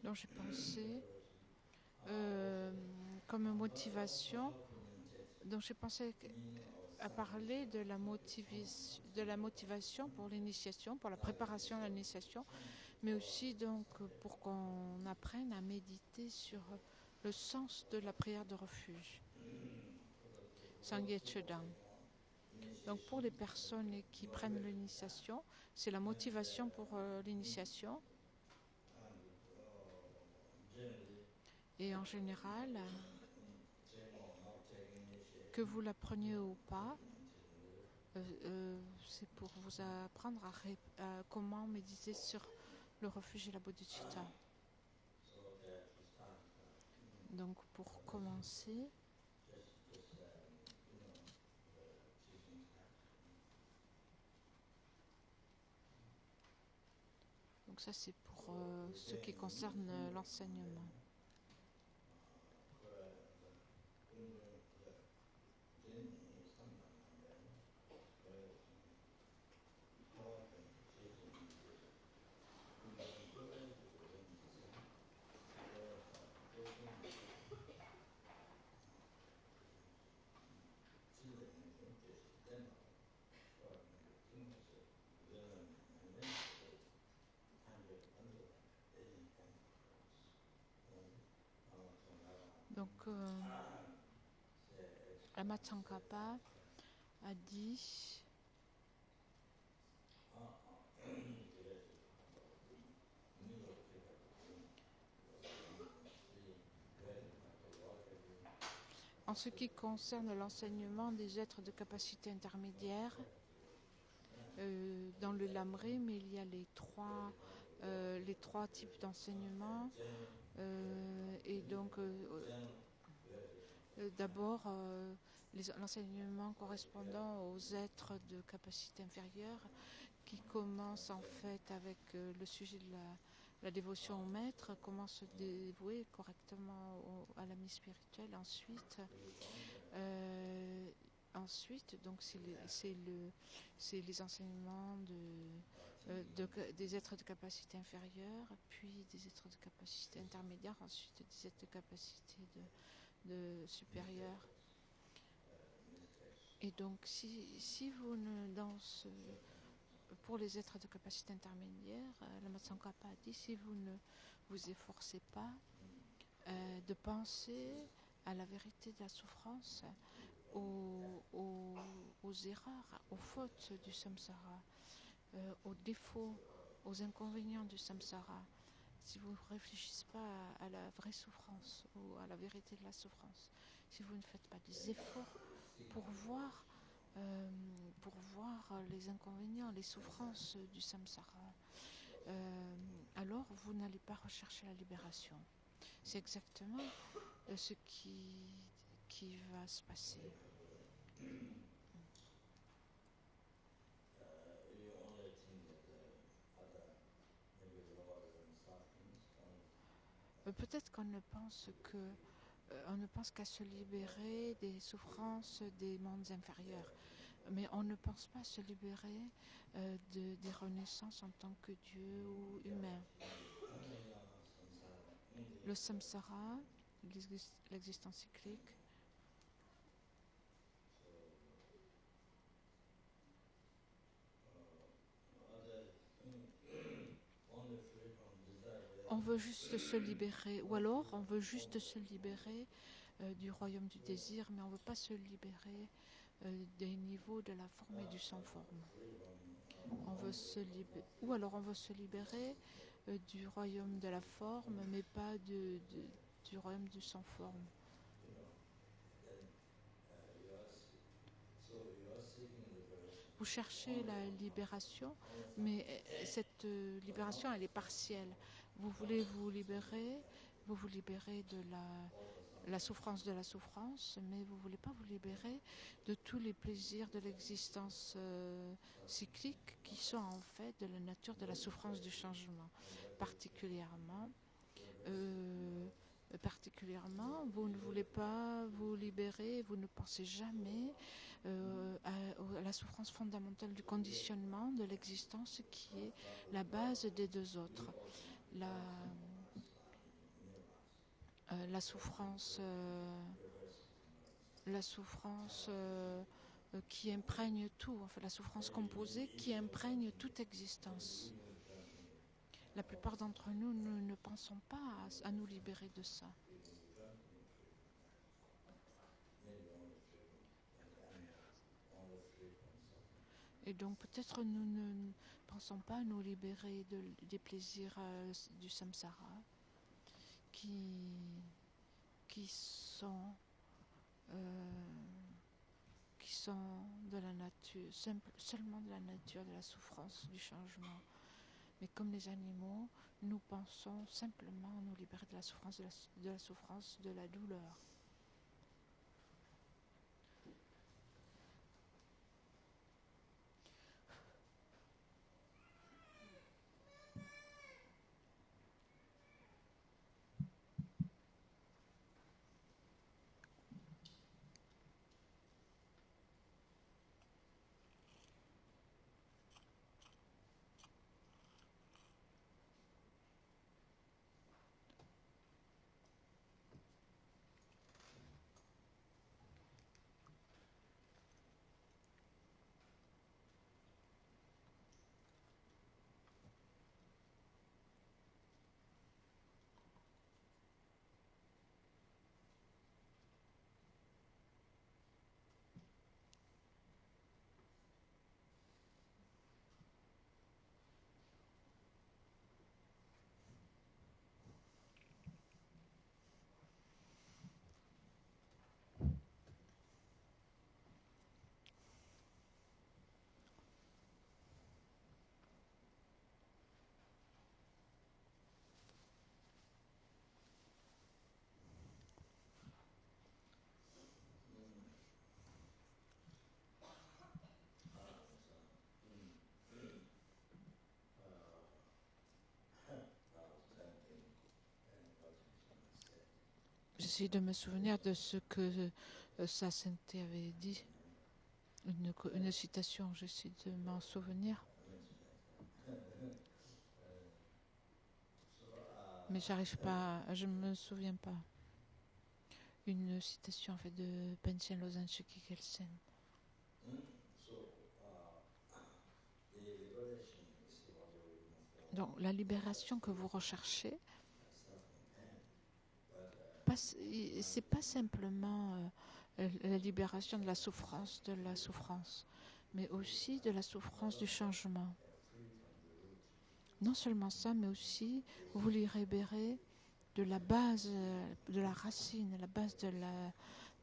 dont j'ai pensé comme motivation, dont j'ai pensé à parler de la motivation pour l'initiation, pour la préparation à l'initiation, mais aussi donc pour qu'on apprenne à méditer sur le sens de la prière de refuge, Sangye Chedang. Donc pour les personnes qui prennent l'initiation, c'est la motivation pour l'initiation. Et en général, que vous la preniez ou pas, c'est pour vous apprendre à comment méditer sur le refuge et la bodhicitta. Donc pour commencer, donc ça c'est pour ce qui concerne l'enseignement. Donc Lama Tsongkhapa a dit en ce qui concerne l'enseignement des êtres de capacité intermédiaire, dans le Lamrim, il y a les trois types d'enseignement. Et donc, d'abord, l'enseignement correspondant aux êtres de capacité inférieure, qui commence en fait avec le sujet de la dévotion au maître, comment se dévouer correctement à l'ami spirituel. Ensuite, donc c'est les enseignements des êtres de capacité inférieure, puis des êtres de capacité intermédiaire, ensuite des êtres de capacité de supérieure. Et donc si vous ne pour les êtres de capacité intermédiaire, Lama Tsongkhapa a dit, si vous ne vous efforcez pas de penser à la vérité de la souffrance, aux erreurs, aux fautes du samsara, aux défauts, aux inconvénients du samsara, si vous ne réfléchissez pas à la vraie souffrance ou à la vérité de la souffrance, si vous ne faites pas des efforts pour voir les inconvénients, les souffrances du samsara, alors vous n'allez pas rechercher la libération. C'est exactement ce qui va se passer. Peut-être qu'on ne pense qu'à se libérer des souffrances des mondes inférieurs, mais on ne pense pas à se libérer des renaissances en tant que Dieu ou humain. Le samsara, l'existence cyclique, on veut juste se libérer, ou alors on veut juste se libérer du royaume du désir, mais on ne veut pas se libérer des niveaux de la forme et du sans forme. Ou alors on veut se libérer du royaume de la forme, mais pas du royaume du sans forme. Vous cherchez la libération, mais cette libération, elle est partielle. Vous voulez vous libérer de la souffrance de la souffrance, mais vous ne voulez pas vous libérer de tous les plaisirs de l'existence cyclique qui sont en fait de la nature de la souffrance du changement. Particulièrement, vous ne voulez pas vous libérer, vous ne pensez jamais à la souffrance fondamentale du conditionnement de l'existence qui est la base des deux autres. la souffrance qui imprègne tout, enfin la souffrance composée qui imprègne toute existence. La plupart d'entre nous, nous ne pensons pas à nous libérer de ça. Et donc peut-être nous ne pensons pas à nous libérer des plaisirs du samsara qui sont de la nature, seulement de la nature de la souffrance, du changement. Mais comme les animaux, nous pensons simplement à nous libérer de la souffrance, de la douleur. J'essaie de me souvenir de ce que Sa Sainteté avait dit. Une citation, j'essaie de m'en souvenir. Mais j'arrive pas, je ne me souviens pas. Une citation en fait de Panchen Losang Chökyi Khyentse. Donc la libération que vous recherchez, c'est pas simplement la libération de la souffrance, mais aussi de la souffrance du changement. Non seulement ça, mais aussi vous les libérez de la base, de la racine, la base de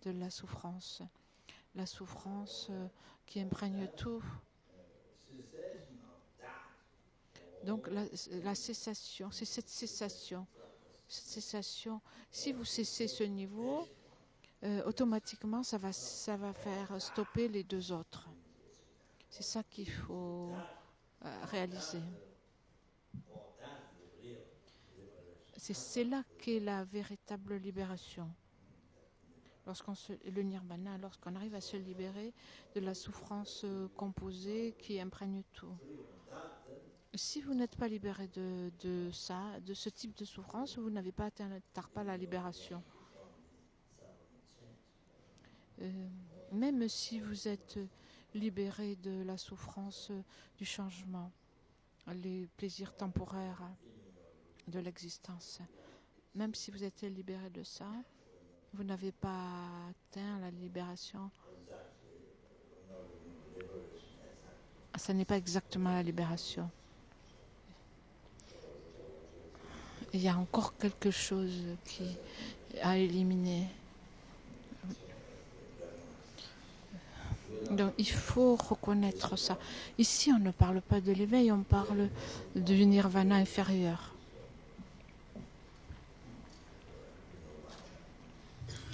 la souffrance qui imprègne tout. Donc la cessation, c'est cette cessation. Si vous cessez ce niveau, automatiquement ça va faire stopper les deux autres. C'est ça qu'il faut réaliser. C'est là qu'est la véritable libération. Le nirvana, lorsqu'on arrive à se libérer de la souffrance composée qui imprègne tout. Si vous n'êtes pas libéré de ça, de ce type de souffrance, vous n'avez pas atteint la libération. Même si vous êtes libéré de la souffrance du changement, les plaisirs temporaires de l'existence, même si vous êtes libéré de ça, vous n'avez pas atteint la libération. Ça n'est pas exactement la libération. Il y a encore quelque chose à éliminer. Donc il faut reconnaître ça. Ici, on ne parle pas de l'éveil, on parle du nirvana inférieur.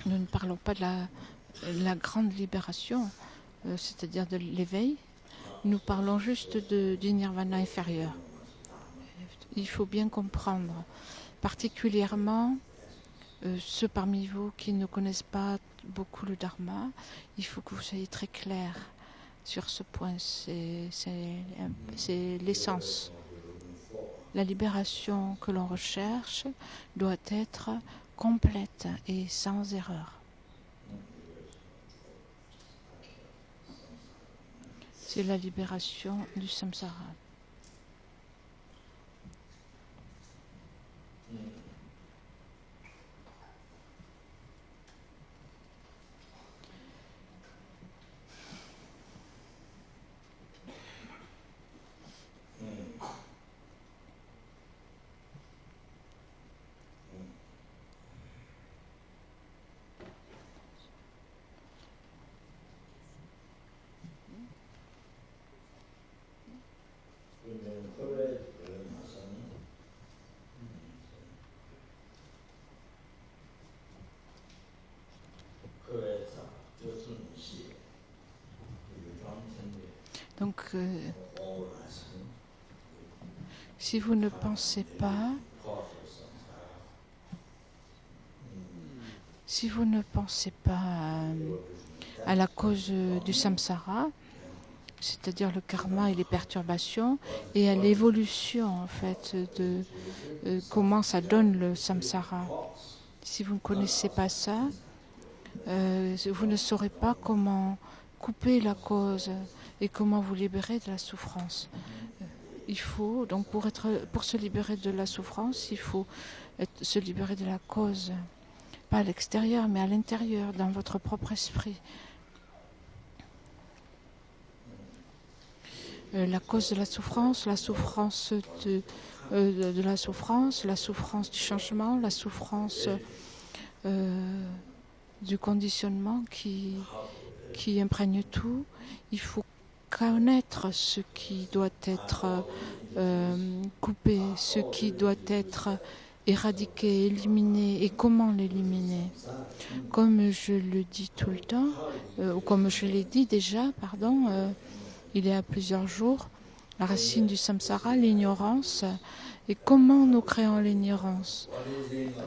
Nous ne parlons pas de la grande libération, c'est-à-dire de l'éveil. Nous parlons juste du nirvana inférieur. Il faut bien comprendre, particulièrement ceux parmi vous qui ne connaissent pas beaucoup le dharma, il faut que vous soyez très clair sur ce point. C'est l'essence. La libération que l'on recherche doit être complète et sans erreur. C'est la libération du samsara. Donc, si vous ne pensez pas, à la cause du samsara, c'est-à-dire le karma et les perturbations, et à l'évolution en fait de comment ça donne le samsara. Si vous ne connaissez pas ça, vous ne saurez pas comment couper la cause et comment vous libérer de la souffrance. Il faut, donc pour se libérer de la souffrance, il faut se libérer de la cause, pas à l'extérieur, mais à l'intérieur, dans votre propre esprit. La cause de la souffrance de la souffrance du changement, la souffrance du conditionnement qui imprègne tout. Il faut connaître ce qui doit être coupé, ce qui doit être éradiqué, éliminé et comment l'éliminer. Comme je le dis tout le temps, ou comme je l'ai dit déjà, il y a plusieurs jours, la racine du samsara, l'ignorance, et comment nous créons l'ignorance.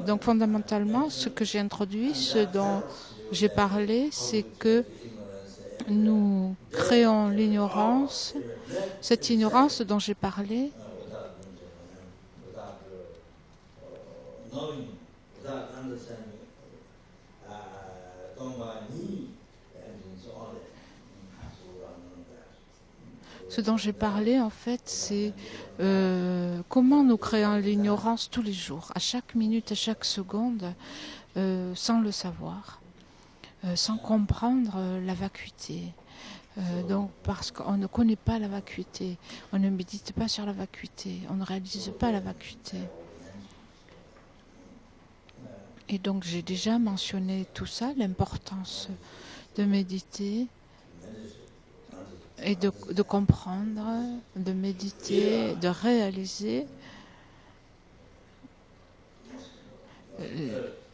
Donc fondamentalement, ce que j'ai introduit, ce dont j'ai parlé, c'est que nous créons l'ignorance, cette ignorance dont j'ai parlé, ce dont j'ai parlé, en fait, c'est comment nous créons l'ignorance tous les jours, à chaque minute, à chaque seconde, sans le savoir, sans comprendre la vacuité. Donc, parce qu'on ne connaît pas la vacuité, on ne médite pas sur la vacuité, on ne réalise pas la vacuité. Et donc, j'ai déjà mentionné tout ça, l'importance de méditer et de comprendre, de méditer, de réaliser.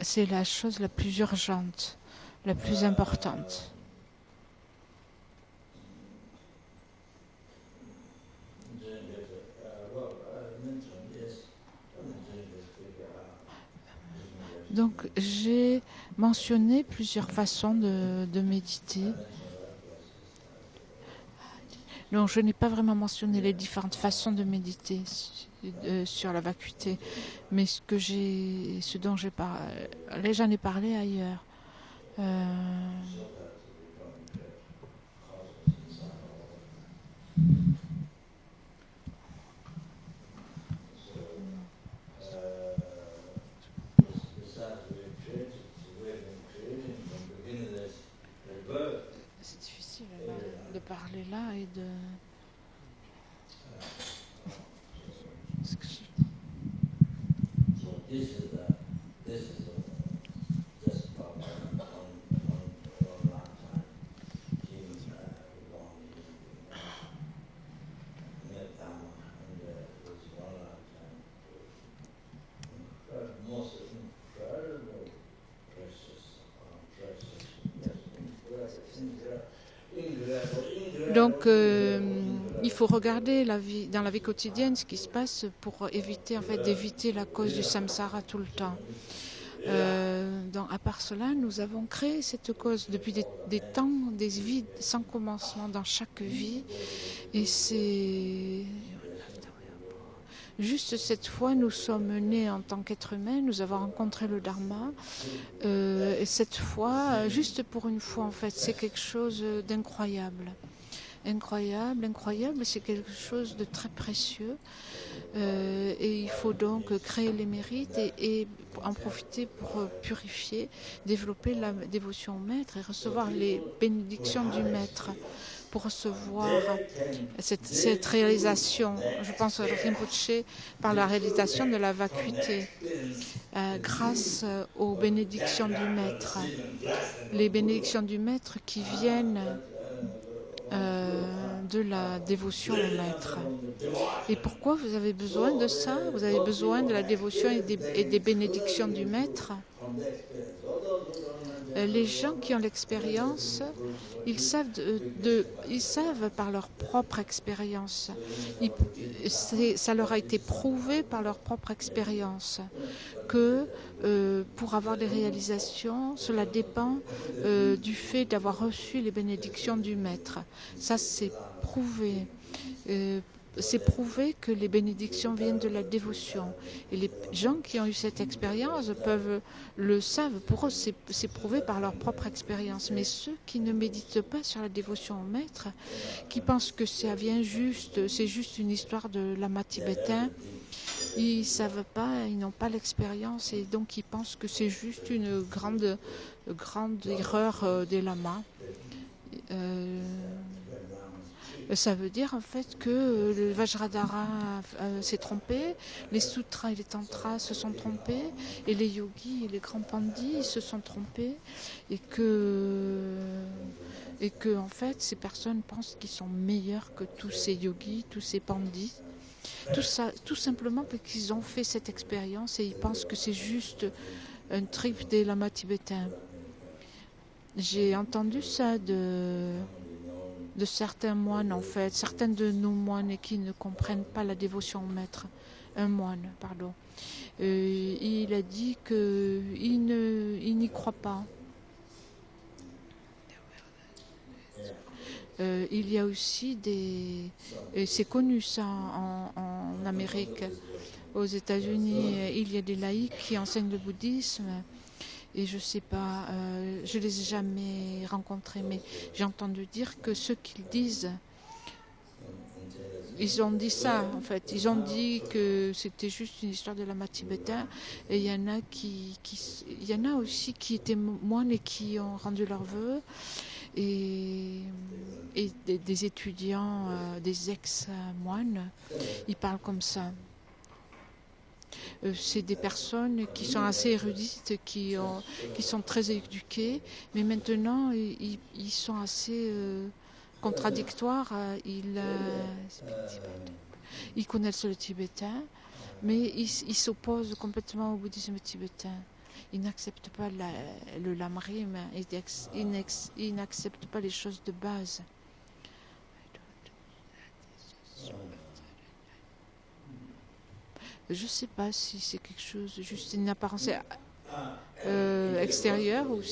C'est la chose la plus urgente, la plus importante. Donc, j'ai mentionné plusieurs façons de méditer. Donc, je n'ai pas vraiment mentionné les différentes façons de méditer sur la vacuité, mais ce dont j'ai parlé, j'en ai parlé ailleurs. C'est difficile de parler là et de... Donc, il faut regarder dans la vie quotidienne ce qui se passe pour éviter, d'éviter la cause du samsara tout le temps. Donc, à part cela, nous avons créé cette cause depuis des temps, des vies sans commencement dans chaque vie. Et c'est Juste cette fois, nous sommes nés en tant qu'êtres humains, nous avons rencontré le Dharma. Et cette fois, juste pour une fois, en fait, c'est quelque chose d'incroyable. Incroyable, c'est quelque chose de très précieux. Et il faut donc créer les mérites et en profiter pour purifier, développer la dévotion au maître et recevoir les bénédictions du maître pour recevoir cette réalisation. Je pense à Rinpoche par la réalisation de la vacuité grâce aux bénédictions du maître. Les bénédictions du maître qui viennent de la dévotion au maître. Et pourquoi vous avez besoin de ça? Vous avez besoin de la dévotion et des bénédictions du maître. Les gens qui ont l'expérience, ils savent par leur propre expérience. Ça leur a été prouvé par leur propre expérience que pour avoir des réalisations, cela dépend du fait d'avoir reçu les bénédictions du maître. Ça, c'est prouvé. C'est prouvé que les bénédictions viennent de la dévotion. Et les gens qui ont eu cette expérience le savent. Pour eux, c'est prouvé par leur propre expérience. Mais ceux qui ne méditent pas sur la dévotion au maître, qui pensent que ça vient c'est juste une histoire de lama tibétain, ils ne savent pas, ils n'ont pas l'expérience et donc ils pensent que c'est juste une grande erreur des lamas. Ça veut dire en fait que le Vajradhara s'est trompé, les sutras et les tantras se sont trompés, et les yogis et les grands pandits se sont trompés, et que en fait ces personnes pensent qu'ils sont meilleurs que tous ces yogis, tous ces pandits. Tout ça, tout simplement parce qu'ils ont fait cette expérience et ils pensent que c'est juste un trip des lamas tibétains. J'ai entendu ça de certains moines, en fait, certains de nos moines qui ne comprennent pas la dévotion au maître. Un moine, pardon. Il a dit qu'il n'y croit pas. Il y a aussi c'est connu ça en Amérique, aux États-Unis, il y a des laïcs qui enseignent le bouddhisme. Et je ne sais pas, je ne les ai jamais rencontrés, mais j'ai entendu dire que ceux qu'ils disent, ils ont dit ça en fait. Ils ont dit que c'était juste une histoire de lama tibétain. Et il y en a aussi qui étaient moines et qui ont rendu leurs vœux. Et des étudiants, des ex-moines, ils parlent comme ça. C'est des personnes qui sont assez érudites, qui sont très éduquées, mais maintenant ils sont assez contradictoires. Ils connaissent le tibétain, mais ils s'opposent complètement au bouddhisme tibétain. Ils n'acceptent pas le lamrim, ils n'acceptent pas les choses de base. Je ne sais pas si c'est quelque chose, juste une apparence extérieure ou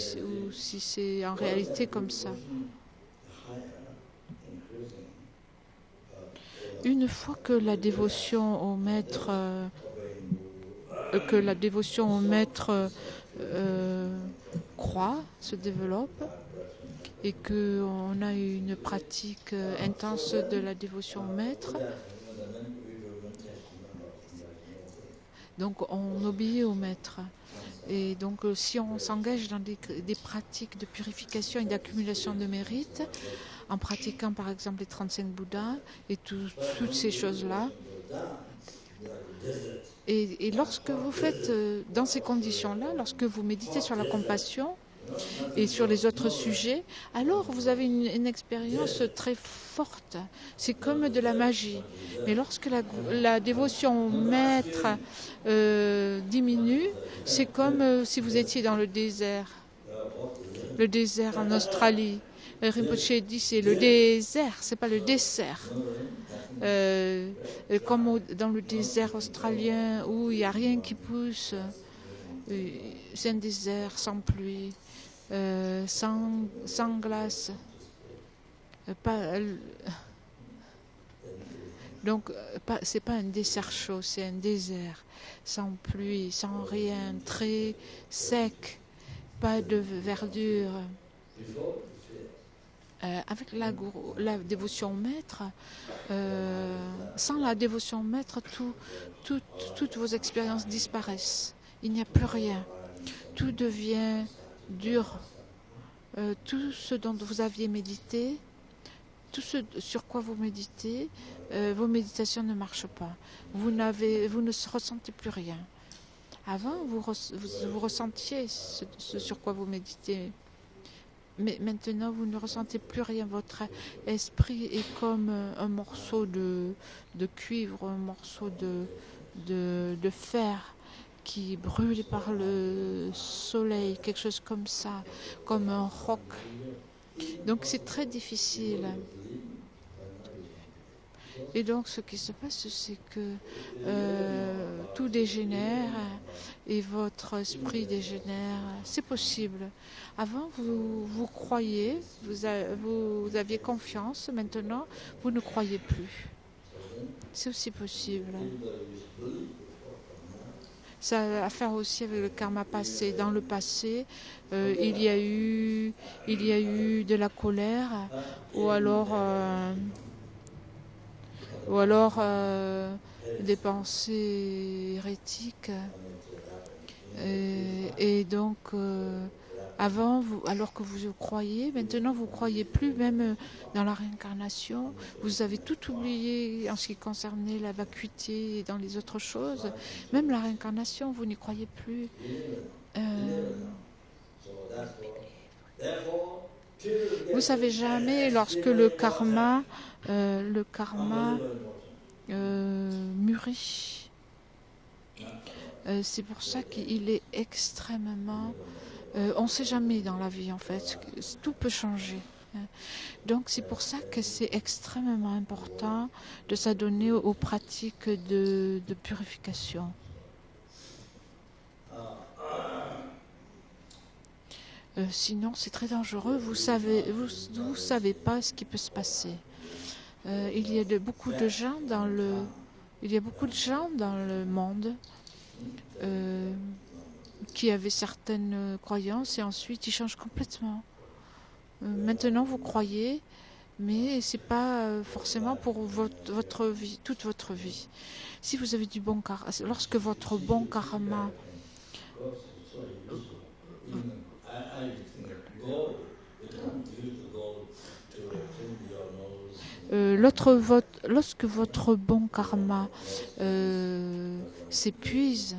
si c'est en réalité comme ça. Une fois que la dévotion au maître, croît, se développe, et qu'on a une pratique intense de la dévotion au maître, donc on obéit au maître. Et donc si on s'engage dans des pratiques de purification et d'accumulation de mérite, en pratiquant par exemple les 35 Bouddhas et toutes ces choses-là, et lorsque vous faites dans ces conditions-là, lorsque vous méditez sur la compassion et sur les autres sujets, alors vous avez une expérience très forte. C'est comme de la magie. Mais lorsque la dévotion au maître diminue, c'est comme si vous étiez dans le désert en Australie. Rinpoche dit c'est le désert, c'est pas le dessert. Comme dans le désert australien où il n'y a rien qui pousse, c'est un désert sans pluie, sans glace. Donc, c'est pas un dessert chaud, c'est un désert, sans pluie, sans rien, très sec, pas de verdure. Avec la dévotion au maître, sans la dévotion au maître, toutes vos expériences disparaissent. Il n'y a plus rien. Tout devient dur. Tout ce dont vous aviez médité, tout ce sur quoi vous méditez, vos méditations ne marchent pas. Vous ne ressentez plus rien. Avant, vous ressentiez ce sur quoi vous méditez. Mais maintenant, vous ne ressentez plus rien. Votre esprit est comme un morceau de cuivre, un morceau de fer qui brûle par le soleil, quelque chose comme ça, comme un roc. Donc c'est très difficile. Et donc ce qui se passe, c'est que tout dégénère et votre esprit dégénère. C'est possible. Avant, vous croyez, vous aviez confiance. Maintenant, vous ne croyez plus. C'est aussi possible. Ça a à faire aussi avec le karma passé. Dans le passé, il y a eu de la colère, ou alors des pensées hérétiques. Et donc, avant, alors que vous croyez, maintenant vous ne croyez plus, même dans la réincarnation. Vous avez tout oublié en ce qui concernait la vacuité et dans les autres choses. Même la réincarnation, vous n'y croyez plus. Vous ne savez jamais lorsque le karma mûrit. C'est pour ça qu'il est extrêmement... on ne sait jamais dans la vie en fait, tout peut changer. Donc c'est pour ça que c'est extrêmement important de s'adonner aux pratiques de purification. Sinon c'est très dangereux, vous savez pas ce qui peut se passer. Il y a beaucoup de gens dans le monde qui avaient certaines croyances et ensuite ils changent complètement. Maintenant vous croyez, mais c'est pas forcément pour votre vie, toute votre vie. Si vous avez du bon karma, lorsque votre bon karma lorsque votre bon karma s'épuise,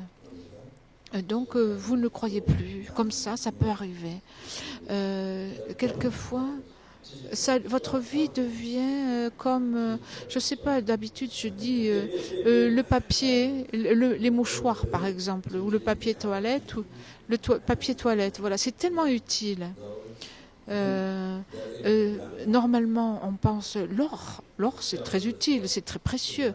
donc vous ne croyez plus. Comme ça peut arriver. Quelquefois, votre vie devient comme, je ne sais pas, d'habitude je dis le papier, les mouchoirs par exemple, ou le papier toilette, ou le papier toilette. Voilà, c'est tellement utile. Normalement, on pense l'or. L'or, c'est très utile, c'est très précieux.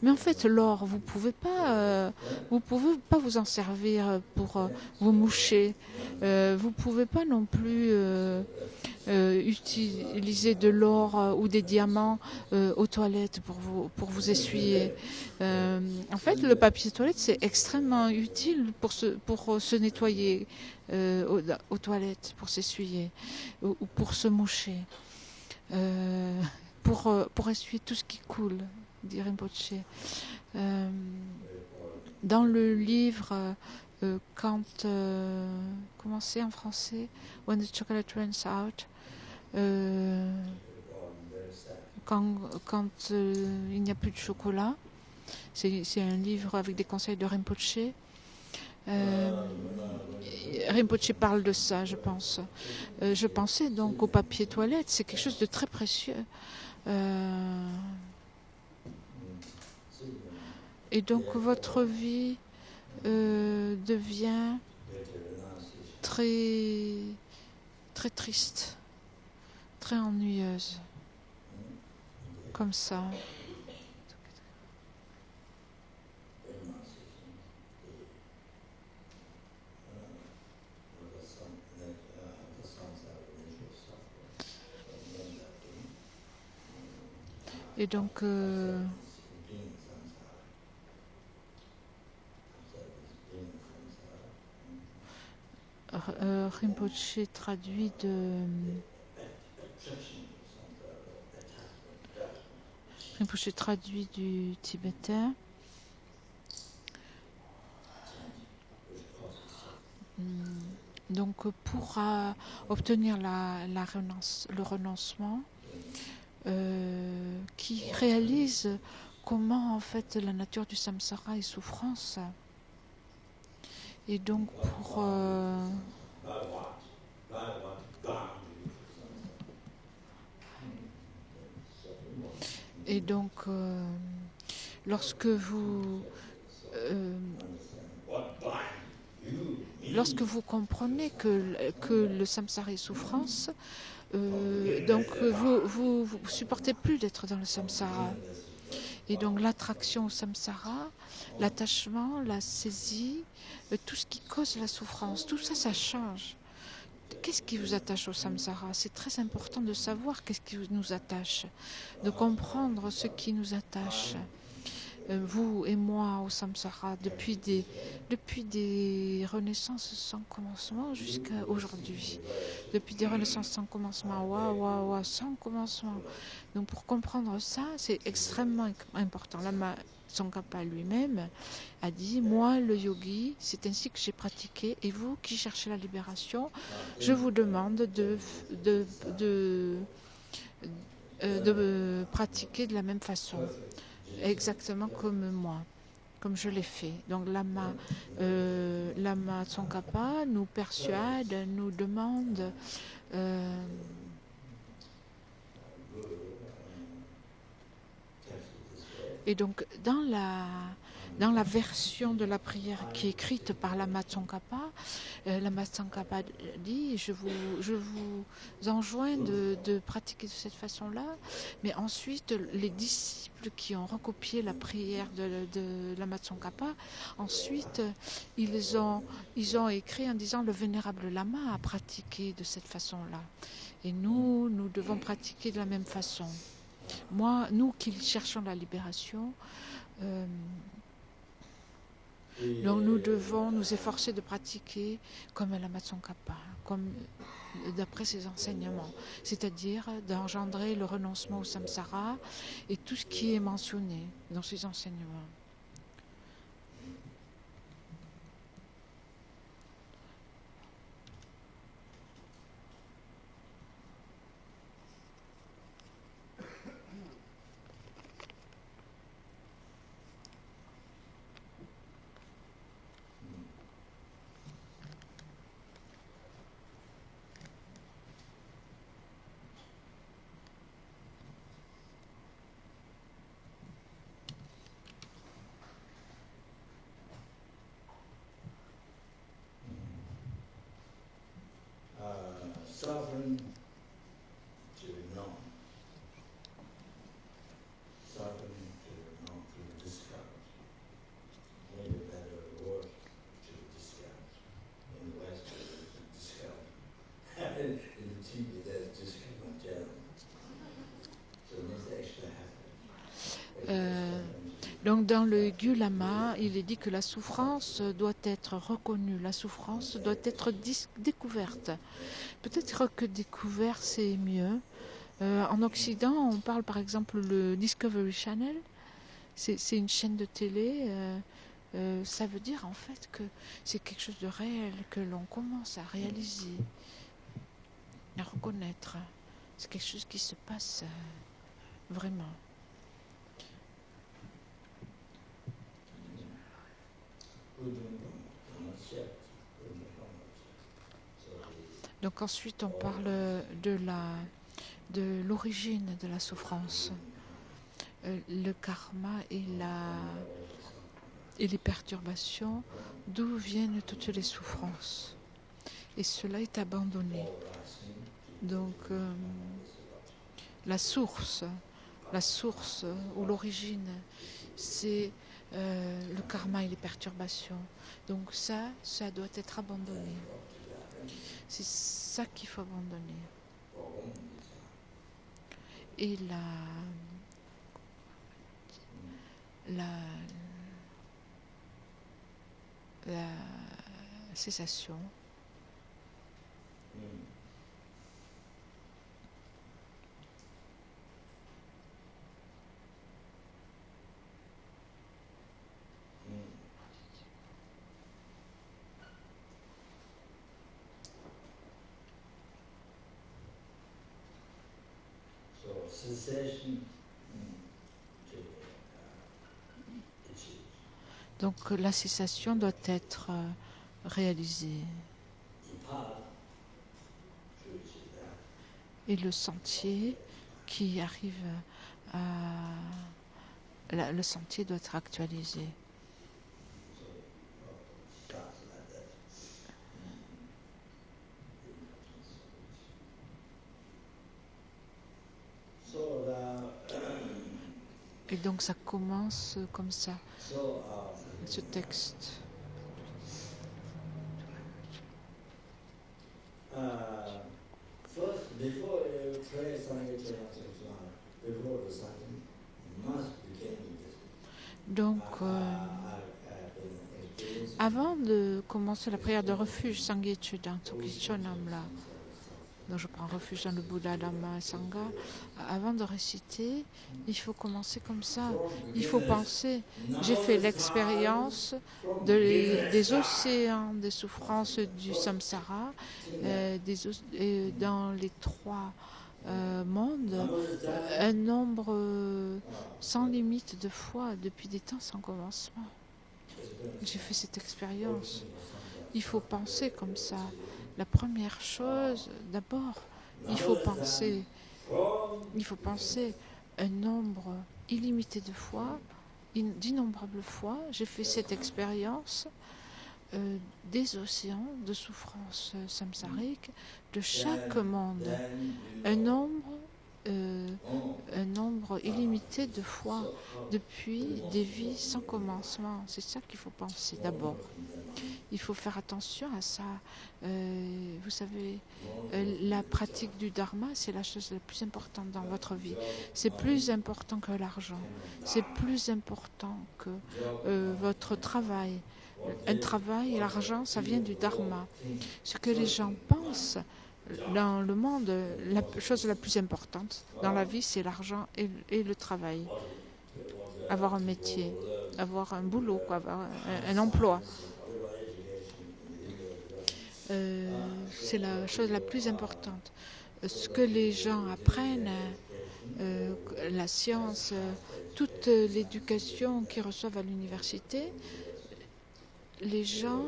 Mais en fait, l'or, vous pouvez pas vous en servir pour vous moucher. Vous pouvez pas non plus utiliser de l'or ou des diamants aux toilettes pour vous essuyer. En fait, le papier toilette, c'est extrêmement utile pour se nettoyer aux toilettes, pour s'essuyer ou pour se moucher, pour essuyer tout ce qui coule, dit Rinpoche. Dans le livre comment c'est en français, When the Chocolate Runs Out, quand il n'y a plus de chocolat, c'est un livre avec des conseils de Rinpoche. Rinpoche parle de ça, je pense. Je pensais donc au papier toilette, c'est quelque chose de très précieux. Et donc votre vie devient très, très triste, très ennuyeuse, comme ça. Et donc Rinpoche traduit Rinpoche traduit du tibétain. Donc pour obtenir le renoncement, qui réalise comment en fait la nature du samsara est souffrance. Et donc pour lorsque vous comprenez que le samsara est souffrance, donc vous supportez plus d'être dans le samsara. Et donc l'attraction au samsara, l'attachement, la saisie, tout ce qui cause la souffrance, tout ça, ça change. Qu'est-ce qui vous attache au samsara? C'est très important de savoir qu'est-ce qui nous attache, de comprendre ce qui nous attache. Vous et moi au samsara, depuis des renaissances sans commencement jusqu'à aujourd'hui. Depuis des renaissances sans commencement, sans commencement. Donc pour comprendre ça, c'est extrêmement important. Lama Tsongkhapa lui-même a dit, moi le yogi, c'est ainsi que j'ai pratiqué, et vous qui cherchez la libération, je vous demande de pratiquer de la même façon, exactement comme moi, comme je l'ai fait. Donc Lama Tsongkhapa nous persuade, nous demande et donc dans la version de la prière qui est écrite par Lama Tsongkhapa, Lama Tsongkhapa dit, je vous enjoins de pratiquer de cette façon-là, mais ensuite les disciples qui ont recopié la prière de Lama Tsongkhapa, ensuite ils ont écrit en disant, le vénérable Lama a pratiqué de cette façon-là, et nous devons pratiquer de la même façon. Nous qui cherchons la libération, donc nous devons nous efforcer de pratiquer comme Lama Tsongkhapa, comme d'après ses enseignements, c'est-à-dire d'engendrer le renoncement au samsara et tout ce qui est mentionné dans ses enseignements. Sovereign to non. Sovereign to non to discount. Maybe a better word to discount. In the West, to discount. In the TV, there's discount in general. So it needs to actually happen. Donc dans le Gyulama, il est dit que la souffrance doit être reconnue, la souffrance doit être découverte. Peut-être que découvert c'est mieux. En Occident, on parle par exemple le Discovery Channel, c'est une chaîne de télé, ça veut dire en fait que c'est quelque chose de réel, que l'on commence à réaliser, à reconnaître. C'est quelque chose qui se passe vraiment. Donc ensuite on parle de l'origine de la souffrance, le karma et les perturbations, d'où viennent toutes les souffrances. Et cela est abandonné. Donc la source ou l'origine, c'est le karma et les perturbations. Donc ça doit être abandonné. C'est ça qu'il faut abandonner. Et la cessation. So cessation to achieve. Donc la cessation doit être réalisée. The path to achieve that. Et le sentier qui arrive à... Le sentier doit être actualisé. So starts like that. So Et donc ça commence comme ça, so ce texte. First, before you pray Sangha Chana, before the Sangha, you must begin with this. Donc, avant de commencer la prière de refuge, Sangye Chudan, Tsukishonamla, donc je prends refuge dans le Bouddha, Dhamma et Sangha, avant de réciter, il faut commencer comme ça. Il faut penser, j'ai fait l'expérience des océans, des souffrances du samsara, dans les trois mondes, un nombre sans limite de fois, depuis des temps sans commencement. J'ai fait cette expérience. Il faut penser comme ça. La première chose, d'abord, il faut penser un nombre illimité de fois, d'innombrables fois. J'ai fait cette expérience des océans de souffrance samsarique de chaque monde. Un nombre illimité de fois depuis des vies sans commencement. C'est ça qu'il faut penser d'abord. Il faut faire attention à ça. Vous savez, la pratique du dharma, c'est la chose la plus importante dans votre vie. C'est plus important que l'argent. C'est plus important que votre travail. Un travail et l'argent, ça vient du dharma. Ce que les gens pensent dans le monde, la chose la plus importante dans la vie, c'est l'argent et le travail. Avoir un métier, avoir un boulot, avoir un emploi. C'est la chose la plus importante. Ce que les gens apprennent, la science, toute l'éducation qu'ils reçoivent à l'université, les gens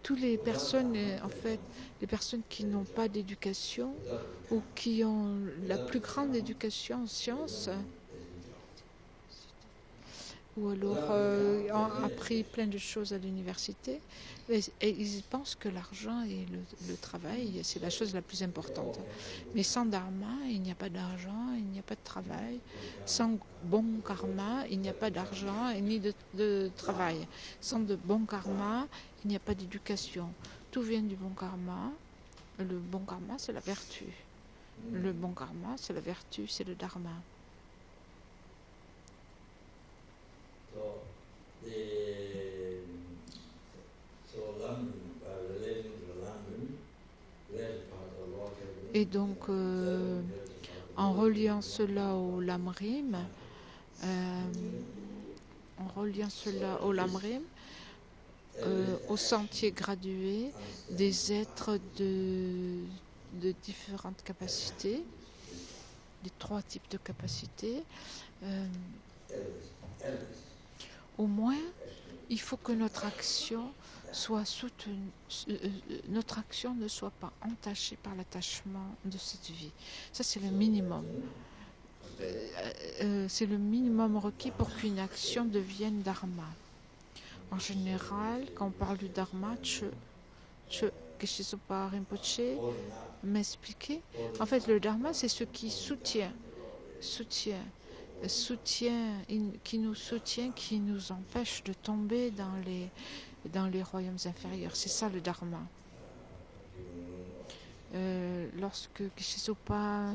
toutes les personnes, en fait, les personnes qui n'ont pas d'éducation ou qui ont la plus grande éducation en sciences, ou alors ont appris plein de choses à l'université, et ils pensent que l'argent et le travail, c'est la chose la plus importante. Mais sans dharma, il n'y a pas d'argent, il n'y a pas de travail. Sans bon karma, il n'y a pas d'argent et ni de travail. Sans de bon karma, il n'y a pas d'éducation. Tout vient du bon karma. Le bon karma, c'est la vertu. Le bon karma, c'est la vertu, c'est le dharma. Et donc, en reliant cela au Lamrim, au sentier gradué des êtres de différentes capacités, des trois types de capacités, au moins, il faut que notre action soit soutenue, notre action ne soit pas entachée par l'attachement de cette vie. Ça, c'est le minimum. C'est le minimum requis pour qu'une action devienne dharma. En général, quand on parle du dharma, Geshe-Sopa Rinpoche m'expliquait, en fait, le dharma, c'est ce qui qui nous empêche de tomber dans les royaumes inférieurs. C'est ça le dharma. lorsque Geshe Sopa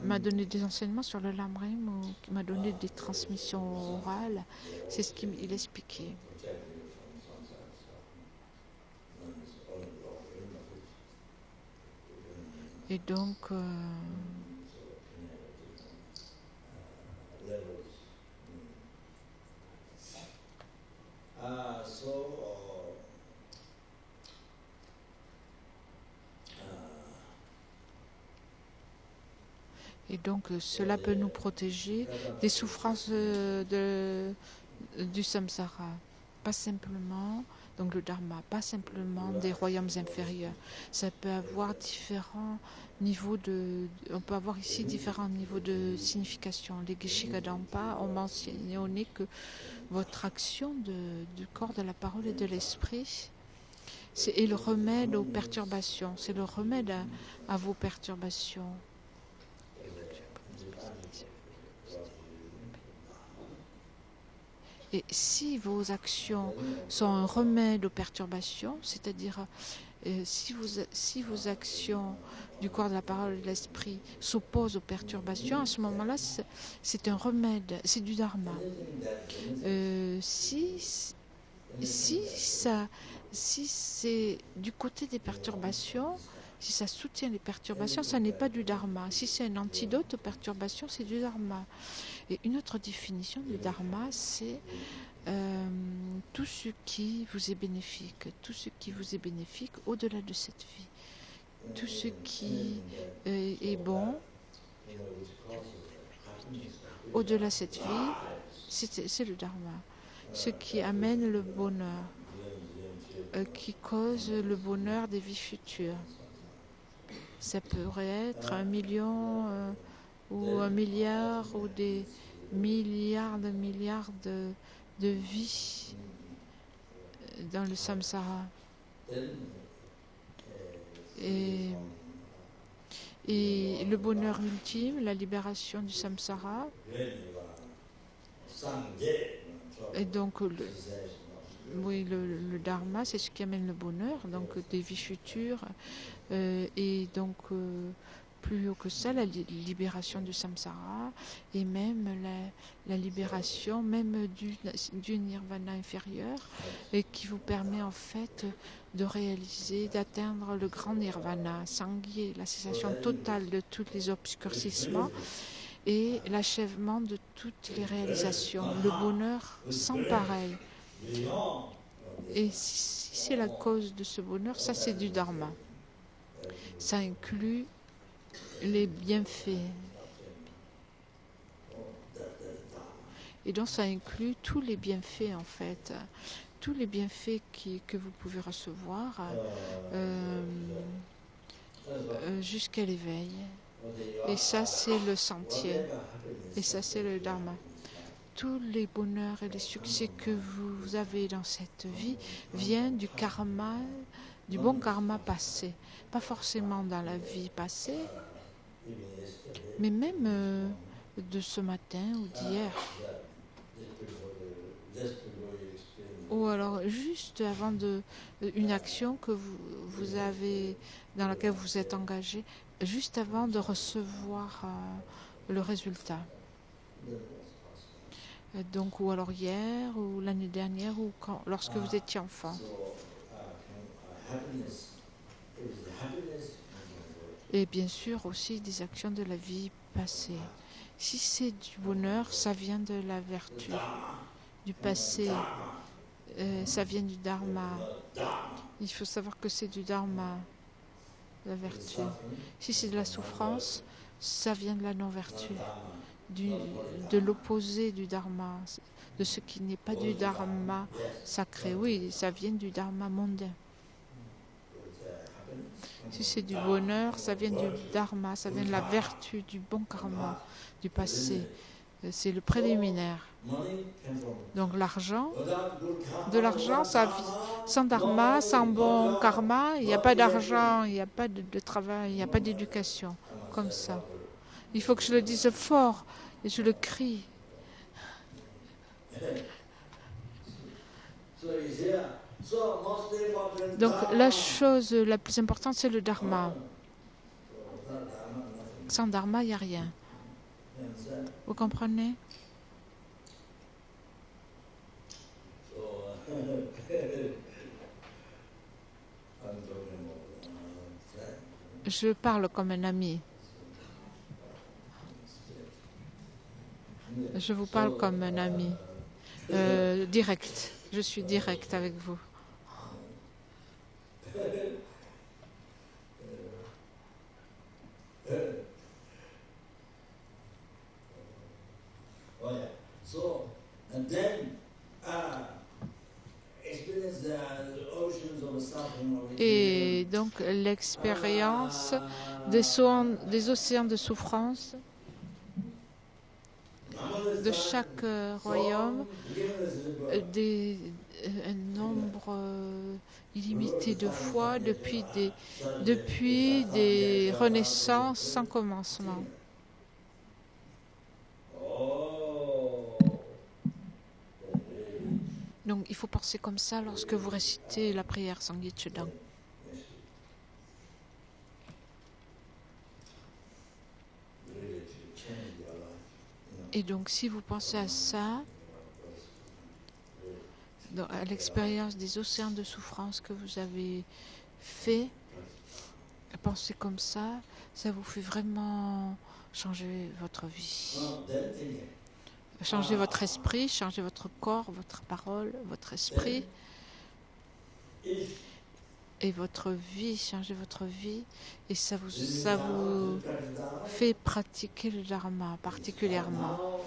m'a donné des enseignements sur le Lamrim ou qui m'a donné des transmissions orales, c'est ce qu'il expliquait. Et donc, et donc cela peut nous protéger des souffrances du samsara. Pas simplement, donc le dharma, pas simplement des royaumes inférieurs. Ça peut avoir différents niveaux on peut avoir ici différents niveaux de signification. Les Geshe Gadampa ont mentionné que votre action du corps, de la parole et de l'esprit est le remède aux perturbations, c'est le remède à vos perturbations. Et si vos actions sont un remède aux perturbations, c'est-à-dire si vos actions du corps, de la parole et de l'esprit s'opposent aux perturbations, à ce moment-là, c'est un remède, c'est du dharma. Si c'est du côté des perturbations, si ça soutient les perturbations, ça n'est pas du dharma. Si c'est un antidote aux perturbations, c'est du dharma. Et une autre définition du dharma, c'est tout ce qui vous est bénéfique, tout ce qui vous est bénéfique au-delà de cette vie, tout ce qui est bon au-delà de cette vie, c'est le dharma. Ce qui amène le bonheur, qui cause le bonheur des vies futures. Ça pourrait être 1 million ou 1 milliard ou des milliards de vies dans le samsara. Et le bonheur ultime, la libération du samsara. Et donc le dharma, c'est ce qui amène le bonheur, donc des vies futures, et donc plus haut que ça, la libération du samsara, et même la libération même du nirvana inférieur, et qui vous permet en fait de réaliser, d'atteindre le grand nirvana, sangye, la cessation totale de tous les obscurcissements, et l'achèvement de toutes les réalisations, le bonheur sans pareil. Et si c'est la cause de ce bonheur, ça c'est du dharma. Ça inclut les bienfaits. Et donc ça inclut tous les bienfaits en fait, tous les bienfaits que vous pouvez recevoir jusqu'à l'éveil. Et ça c'est le sentier. Et ça c'est le dharma. Tous les bonheurs et les succès que vous avez dans cette vie viennent du karma, du bon karma passé. Pas forcément dans la vie passée, mais même de ce matin ou d'hier. Ou alors juste avant une action que vous avez, dans laquelle vous êtes engagé, juste avant de recevoir le résultat. Donc, ou alors hier, ou l'année dernière, ou lorsque vous étiez enfant. Et bien sûr aussi des actions de la vie passée. Si c'est du bonheur, ça vient de la vertu. Du passé, ça vient du dharma. Il faut savoir que c'est du dharma, la vertu. Si c'est de la souffrance, ça vient de la non-vertu. De l'opposé du dharma, de ce qui n'est pas du dharma sacré. Oui, ça vient du dharma mondain. Si c'est du bonheur, ça vient du dharma, ça vient de la vertu, du bon karma, du passé. C'est le préliminaire. Donc l'argent, sans dharma, sans bon karma, il n'y a pas d'argent, il n'y a pas de travail, il n'y a pas d'éducation. Comme ça. Il faut que je le dise fort et je le crie. Donc la chose la plus importante, c'est le dharma. Sans dharma, il n'y a rien. You understand? Vous comprenez? So, I'm talking about friend. Je parle comme un ami. Je vous parle comme un ami. Direct. Je suis direct avec vous. Oh yeah. So, and then experience the oceans of suffering of Et donc l'expérience des océans de souffrance de chaque royaume, un nombre illimité de fois depuis des renaissances sans commencement. Donc il faut penser comme ça lorsque vous récitez la prière Sangye Chedang. Et donc si vous pensez à ça, à l'expérience des océans de souffrance que vous avez fait, pensez comme ça, ça vous fait vraiment changer votre vie. Changer votre esprit, changer votre corps, votre parole, votre esprit et votre vie, changer votre vie, et ça vous fait pratiquer le dharma particulièrement.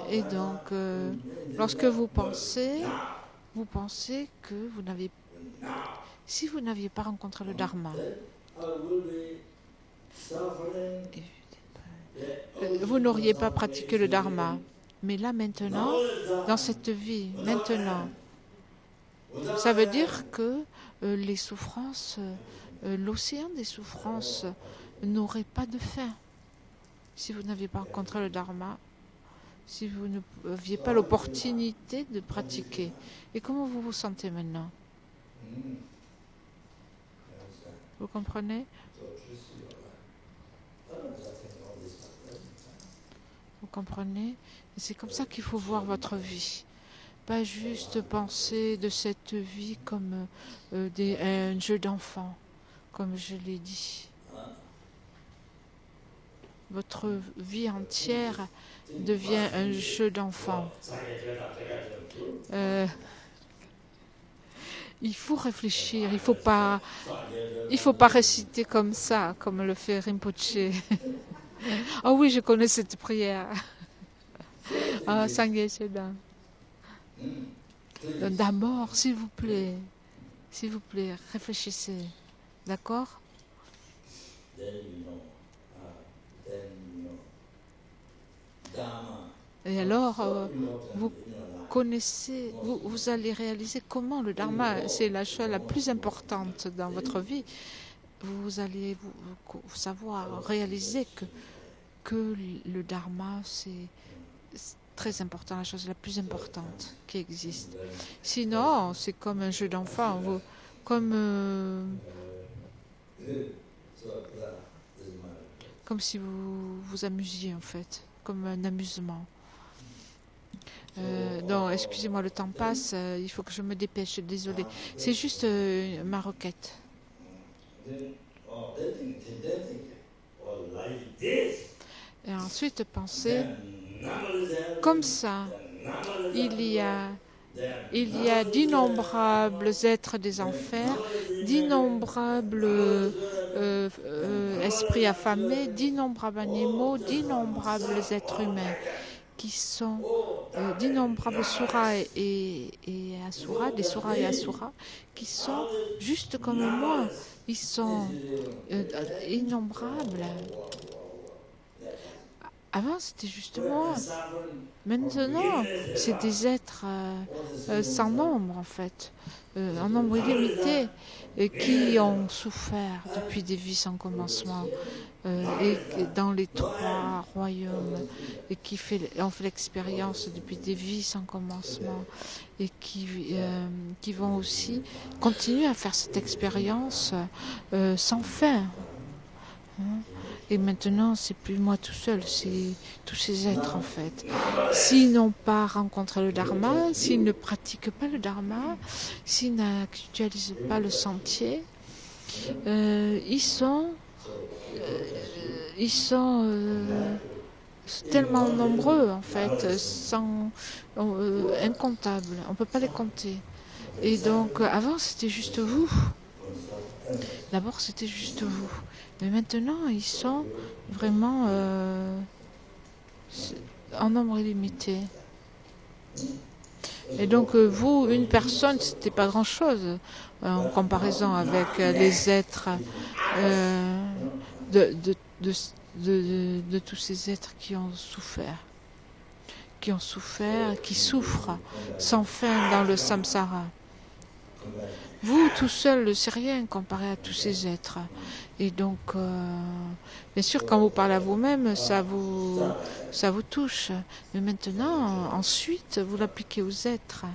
Et donc, lorsque vous pensez que si vous n'aviez pas rencontré le dharma, vous n'auriez pas pratiqué le dharma. Mais là maintenant, dans cette vie, maintenant, ça veut dire que les souffrances, l'océan des souffrances n'aurait pas de fin. Si vous n'aviez pas rencontré le dharma, si vous n'aviez pas l'opportunité de pratiquer. Et comment vous vous sentez maintenant? Vous comprenez? Vous comprenez? C'est comme ça qu'il faut voir votre vie. Pas juste penser de cette vie comme un jeu d'enfant, comme je l'ai dit. Votre vie entière devient un jeu d'enfant. Il faut réfléchir, il faut pas réciter comme ça, comme le fait Rinpoche. Ah oui, je connais cette prière. Ah, Sangye Chedang. D'abord, s'il vous plaît, réfléchissez. D'accord? Et alors, vous connaissez, vous allez réaliser comment le dharma, c'est la chose la plus importante dans votre vie. Vous allez savoir réaliser que le dharma, c'est très important, la chose la plus importante qui existe. Sinon, c'est comme un jeu d'enfant, comme si vous vous amusiez en fait, comme un amusement. Non, excusez-moi, le temps passe, il faut que je me dépêche, désolé. C'est juste ma requête. Et ensuite, pensez comme ça. Il y a d'innombrables êtres des enfers, d'innombrables esprits affamés, d'innombrables animaux, d'innombrables êtres humains qui sont d'innombrables suras et asuras, des suras et asuras, qui sont juste comme moi. Ils sont innombrables. Avant, c'était juste moi. Maintenant, c'est des êtres sans nombre, en fait, en nombre illimité, qui ont souffert depuis des vies sans commencement, et dans les 3 royaumes, et qui ont fait l'expérience depuis des vies sans commencement, et qui vont aussi continuer à faire cette expérience sans fin. Et maintenant, c'est plus moi tout seul, c'est tous ces êtres en fait. S'ils n'ont pas rencontré le Dharma, s'ils ne pratiquent pas le Dharma, s'ils n'actualisent pas le sentier, ils sont tellement nombreux en fait, incomptables. On ne peut pas les compter. Et donc, avant, c'était juste vous. D'abord, c'était juste vous. Mais maintenant, ils sont vraiment en nombre illimité. Et donc, vous, une personne, c'était pas grand-chose en comparaison avec les êtres de tous ces êtres qui ont souffert, qui souffrent sans fin dans le samsara. Vous, tout seul, c'est rien comparé à tous ces êtres. Et donc, bien sûr, quand vous parlez à vous-même, ça vous touche. Mais maintenant, ensuite, vous l'appliquez aux êtres.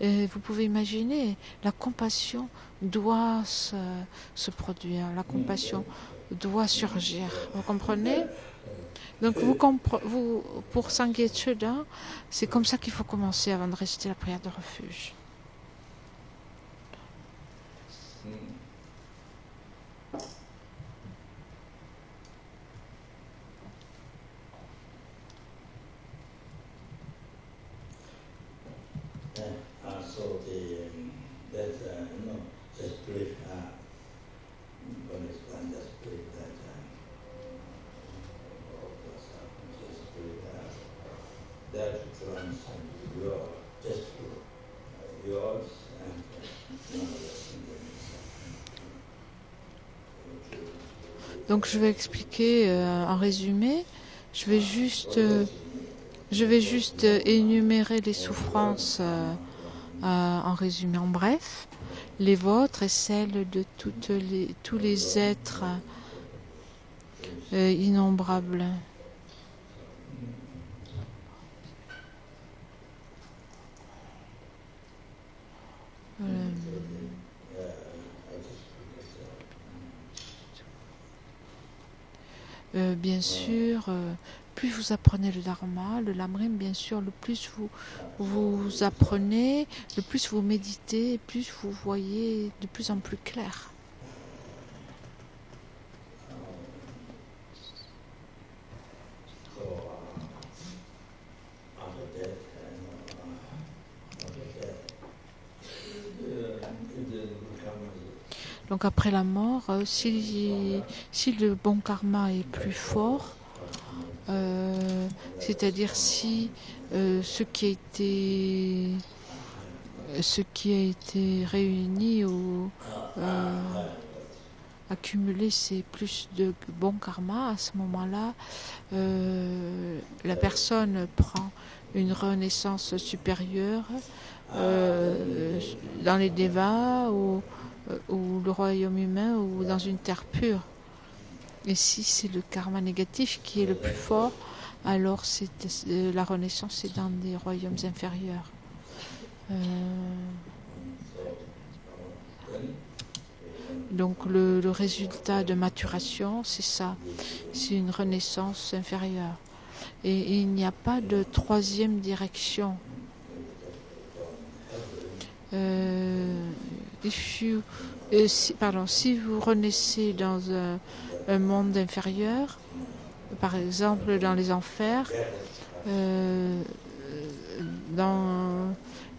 Et vous pouvez imaginer, la compassion doit se produire. La compassion doit surgir. Vous comprenez? Donc, pour Sangye Cheda, c'est comme ça qu'il faut commencer avant de réciter la prière de refuge. Donc je vais expliquer en résumé, je vais juste énumérer les souffrances en résumé, en bref, les vôtres et celles de tous les êtres innombrables. Bien sûr, plus vous apprenez le Dharma, le Lamrim, bien sûr, le plus vous apprenez, le plus vous méditez, plus vous voyez de plus en plus clair. Donc après la mort, si le bon karma est plus fort, c'est-à-dire si ce qui a été réuni ou accumulé, c'est plus de bon karma, à ce moment-là, la personne prend une renaissance supérieure dans les devas ou le royaume humain ou dans une terre pure. Et si c'est le karma négatif qui est le plus fort, alors la renaissance est dans des royaumes inférieurs. Donc le résultat de maturation, c'est ça, c'est une renaissance inférieure. Et il n'y a pas de troisième direction. Si vous renaissez dans un monde inférieur, par exemple dans les enfers,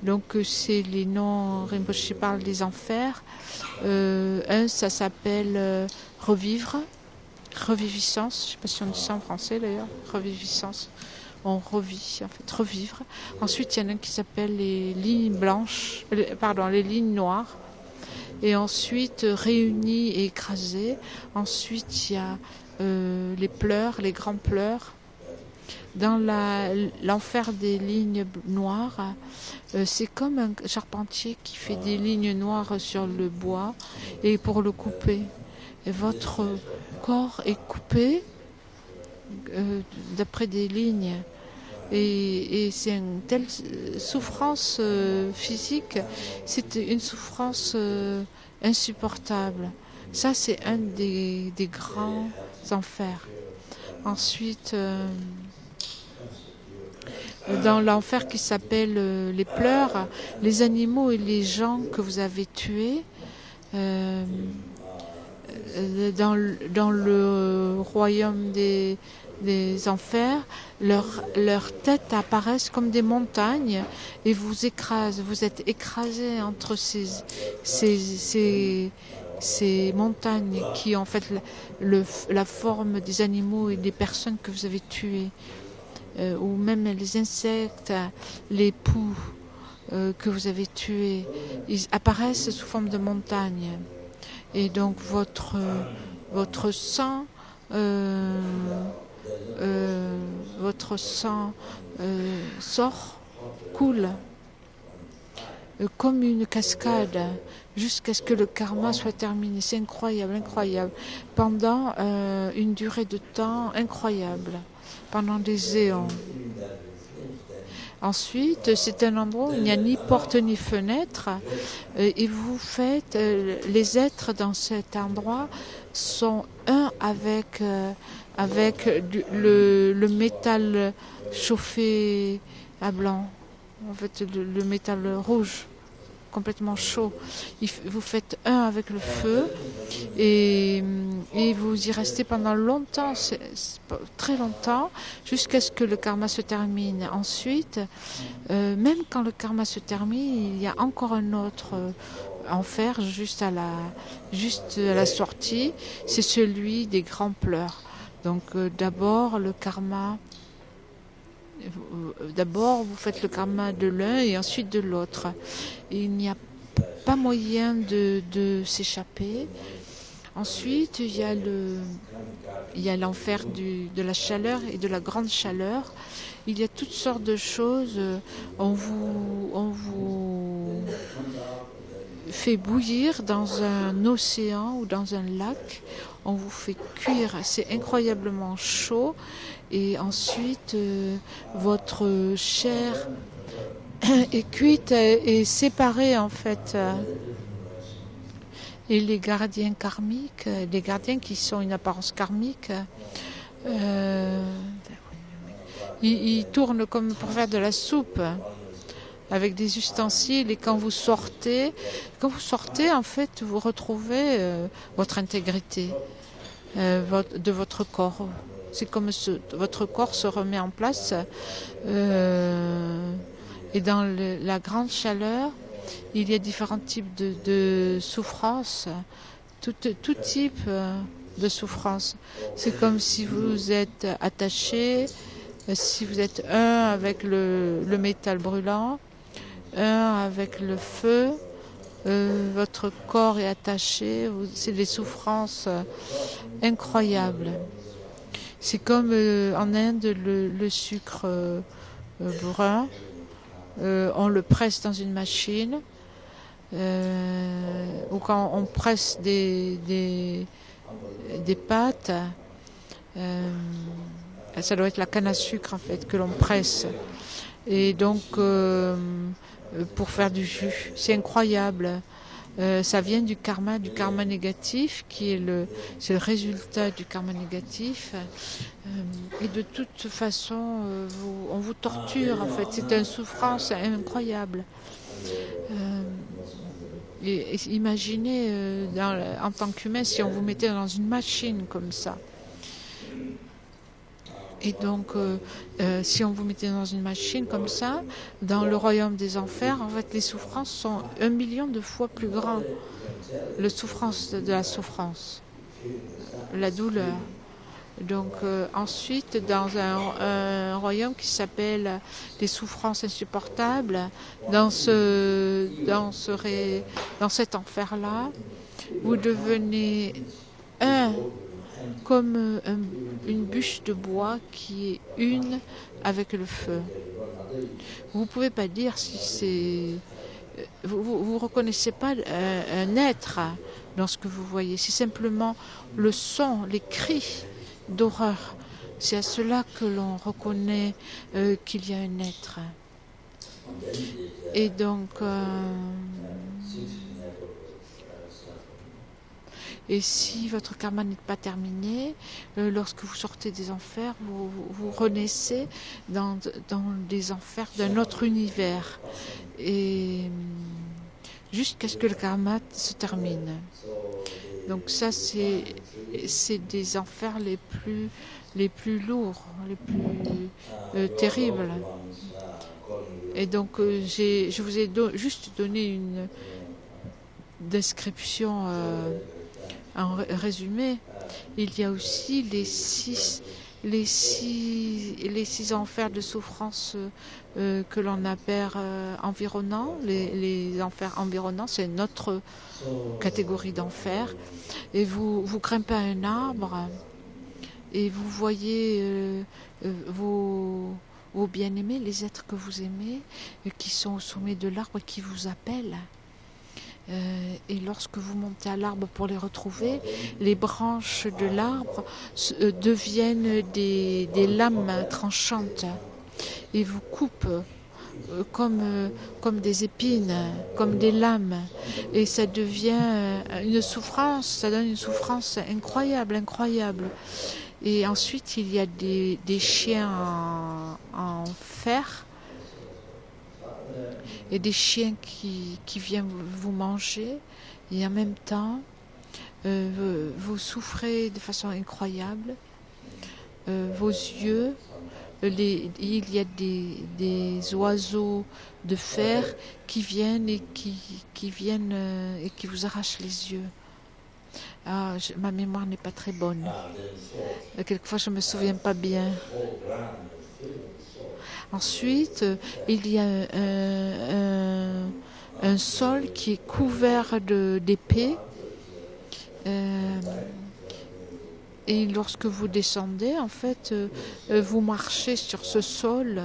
donc c'est les noms, Rinpoche parle des enfers. Un, ça s'appelle reviviscence, je ne sais pas si on dit ça en français d'ailleurs, reviviscence. On revit, en fait, revivre. Ensuite, il y en a un qui s'appelle les lignes blanches, les lignes noires. Et ensuite, réunies et écrasées. Ensuite, il y a les pleurs, les grands pleurs. Dans l'enfer des lignes noires, c'est comme un charpentier qui fait des lignes noires sur le bois et pour le couper. Et votre corps est coupé d'après des lignes. Et c'est une telle souffrance physique, c'est une souffrance insupportable. Ça, c'est un des grands enfers. Ensuite, dans l'enfer qui s'appelle les pleurs, les animaux et les gens que vous avez tués, dans le royaume des enfers, leurs têtes apparaissent comme des montagnes et vous écrasent. Vous êtes écrasés entre ces montagnes qui ont en fait la forme des animaux et des personnes que vous avez tuées. Ou même les insectes, les poux que vous avez tués, ils apparaissent sous forme de montagnes. Et donc votre sang sort, coule comme une cascade jusqu'à ce que le karma soit terminé. C'est incroyable, incroyable. Pendant une durée de temps incroyable, pendant des éons. Ensuite, c'est un endroit où il n'y a ni porte ni fenêtre et vous faites, les êtres dans cet endroit sont un avec le métal chauffé à blanc, en fait le métal rouge complètement chaud. Vous faites un avec le feu et vous y restez pendant longtemps, très longtemps, jusqu'à ce que le karma se termine. Ensuite, même quand le karma se termine, il y a encore un autre enfer juste à la sortie, c'est celui des grands pleurs. Donc d'abord le karma, d'abord vous faites le karma de l'un et ensuite de l'autre. Il n'y a pas moyen de s'échapper. Ensuite, il y a l'enfer de la chaleur et de la grande chaleur. Il y a toutes sortes de choses. On vous fait bouillir dans un océan ou dans un lac. On vous fait cuire. C'est incroyablement chaud. Et ensuite, votre chair est cuite et séparée en fait. Et les gardiens karmiques, les gardiens qui sont une apparence karmique, ils tournent comme pour faire de la soupe avec des ustensiles. Et quand vous sortez en fait, vous retrouvez votre intégrité de votre corps. C'est comme votre corps se remet en place. Et dans la grande chaleur, il y a différents types de souffrances, tout type de souffrance. C'est comme si vous êtes attaché, si vous êtes un avec le métal brûlant, un avec le feu, votre corps est attaché, c'est des souffrances incroyables. C'est comme en Inde, le sucre brun, on le presse dans une machine, ou quand on presse des pâtes, ça doit être la canne à sucre en fait que l'on presse. Et donc pour faire du jus, c'est incroyable. Ça vient du karma négatif, c'est le résultat du karma négatif. Et de toute façon, on vous torture en fait. C'est une souffrance incroyable. Et imaginez en tant qu'humain si on vous mettait dans une machine comme ça. Et donc, si on vous mettait dans une machine comme ça, dans le royaume des enfers, en fait, les souffrances sont 1 million de fois plus grandes. La souffrance de la souffrance, la douleur. Donc, ensuite, dans un royaume qui s'appelle les souffrances insupportables, dans cet enfer-là, vous devenez comme une bûche de bois qui est une avec le feu. Vous ne pouvez pas dire si c'est... Vous reconnaissez pas un être dans ce que vous voyez. C'est simplement le son, les cris d'horreur. C'est à cela que l'on reconnaît qu'il y a un être. Et donc... Et si votre karma n'est pas terminé, lorsque vous sortez des enfers, vous renaissez dans des enfers d'un autre univers. Et jusqu'à ce que le karma se termine. Donc ça, c'est des enfers les plus lourds, les plus terribles. Et donc, je vous ai juste donné une description en résumé. Il y a aussi les six enfers de souffrance que l'on appelle environnants. Les enfers environnants, c'est notre catégorie d'enfer. Et vous grimpez à un arbre et vous voyez vos bien-aimés, les êtres que vous aimez, qui sont au sommet de l'arbre et qui vous appellent. Et lorsque vous montez à l'arbre pour les retrouver, les branches de l'arbre deviennent des lames tranchantes et vous coupent comme des épines, comme des lames. Et ça devient une souffrance, ça donne une souffrance incroyable, incroyable. Et ensuite, il y a des chiens en fer et des chiens qui viennent vous manger. Et en même temps, vous souffrez de façon incroyable. Vos yeux, il y a des oiseaux de fer qui viennent et qui vous arrachent les yeux. Ah, ma mémoire n'est pas très bonne. Quelquefois, je ne me souviens pas bien. Ensuite, il y a un sol qui est couvert d'épées. Et lorsque vous descendez, en fait, vous marchez sur ce sol.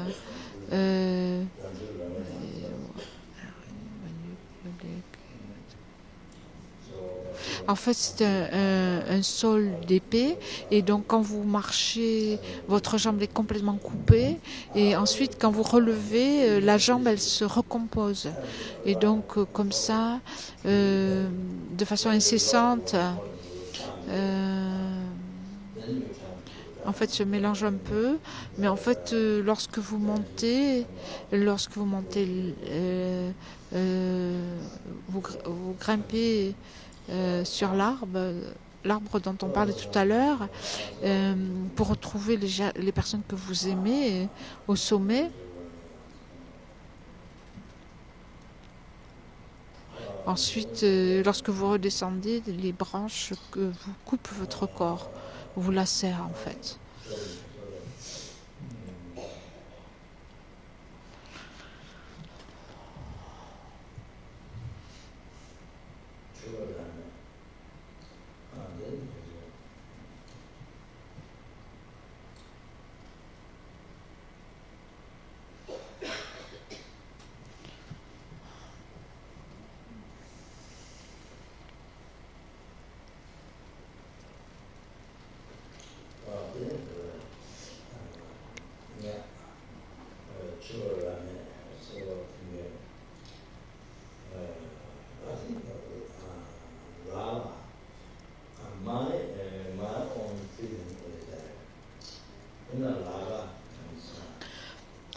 En fait, c'est un sol d'épée, et donc quand vous marchez, votre jambe est complètement coupée, et ensuite quand vous relevez, la jambe, elle se recompose. Et donc comme ça, de façon incessante, en fait, je mélange un peu, mais en fait, lorsque vous montez, vous grimpez sur l'arbre dont on parlait tout à l'heure, pour retrouver les personnes que vous aimez au sommet. Ensuite, lorsque vous redescendez, les branches que vous coupent votre corps, vous lacèrent en fait.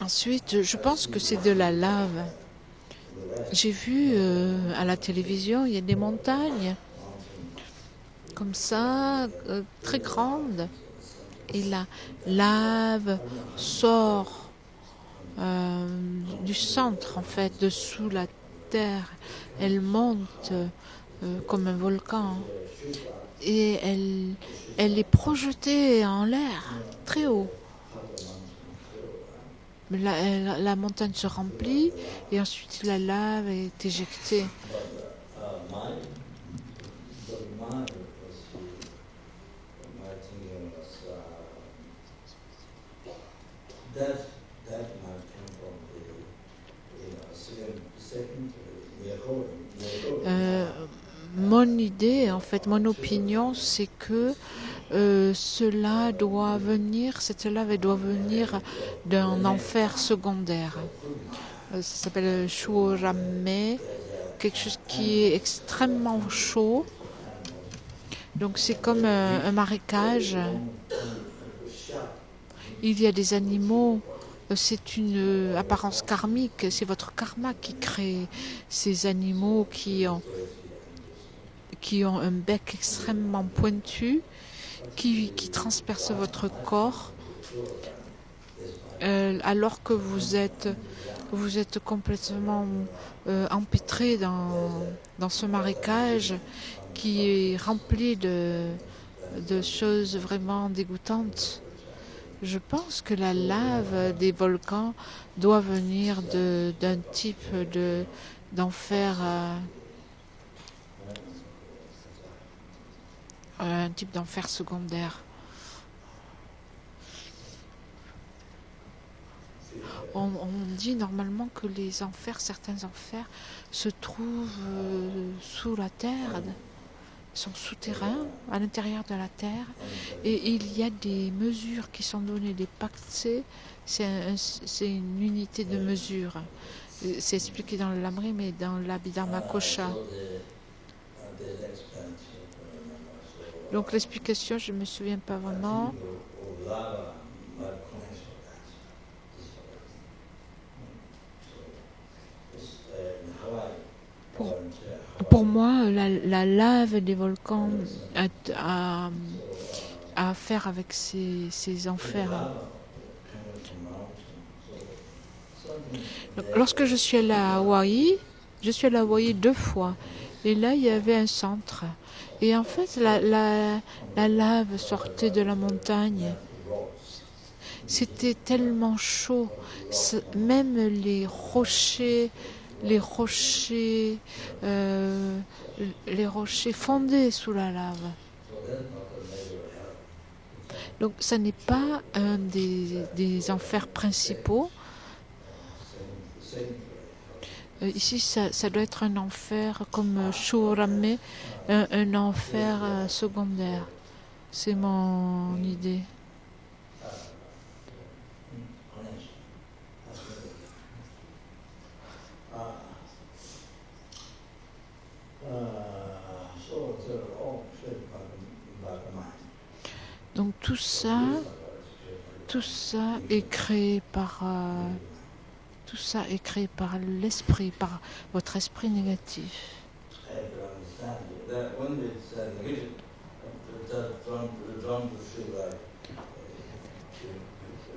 Ensuite, je pense que c'est de la lave. J'ai vu à la télévision, il y a des montagnes comme ça, très grandes. Et la lave sort du centre, en fait, dessous la terre. Elle monte comme un volcan. Et elle est projetée en l'air, très haut. La montagne se remplit et ensuite la lave est éjectée. Mon idée, en fait, mon opinion, c'est que cela doit venir, cette lave doit venir d'un enfer secondaire. Ça s'appelle Shuorame, quelque chose qui est extrêmement chaud. Donc c'est comme un marécage. Il y a des animaux, c'est une apparence karmique, c'est votre karma qui crée ces animaux qui ont un bec extrêmement pointu, qui transperce votre corps, alors que vous êtes complètement empêtré dans ce marécage qui est rempli de choses vraiment dégoûtantes. Je pense que la lave des volcans doit venir d'un type d'enfer, un type d'enfer secondaire. On dit normalement que les enfers, certains enfers, se trouvent sous la terre, sont souterrains, à l'intérieur de la terre, et il y a des mesures qui sont données, des paksé, c'est une unité de mesure. C'est expliqué dans le Lamrim et dans l'Abhidharma Kosha. Donc l'explication, je ne me souviens pas vraiment. Pour moi, la lave des volcans a à faire avec ces enfers. Donc, lorsque je suis allée à Hawaï, 2 fois. Et là, il y avait un centre. Et en fait, la lave sortait de la montagne. C'était tellement chaud. Même les rochers fondaient sous la lave. Donc, ça n'est pas un des enfers principaux. Ici, ça doit être un enfer comme Shurame, un enfer secondaire. C'est mon idée. Donc tout ça est créé par l'esprit, par votre esprit négatif.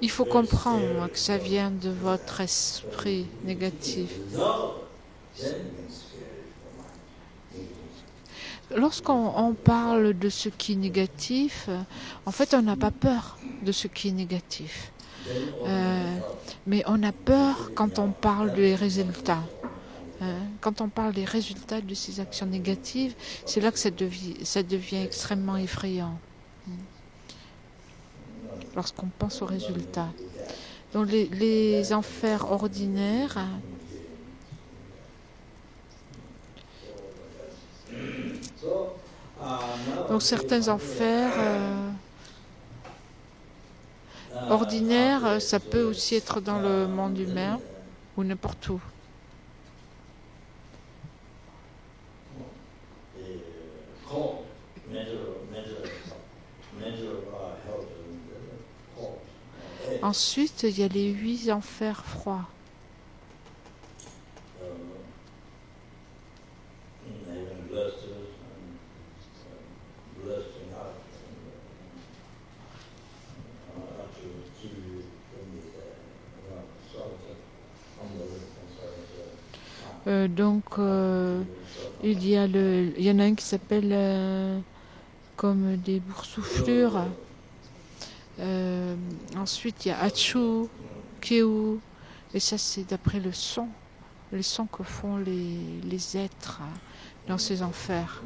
Il faut comprendre que ça vient de votre esprit négatif. Lorsqu'on parle de ce qui est négatif, en fait, on n'a pas peur de ce qui est négatif. Mais on a peur quand on parle des résultats. Quand on parle des résultats de ces actions négatives, c'est là que ça devient extrêmement effrayant. Lorsqu'on pense aux résultats. Donc les enfers ordinaires, donc certains enfers ordinaires, ça peut aussi être dans le monde humain ou n'importe où. Ensuite, il y a les 8 enfers froids. Il y en a un qui s'appelle comme des boursouflures. Ensuite, il y a Hachu, Keu, et ça c'est d'après les sons que font les êtres dans ces enfers.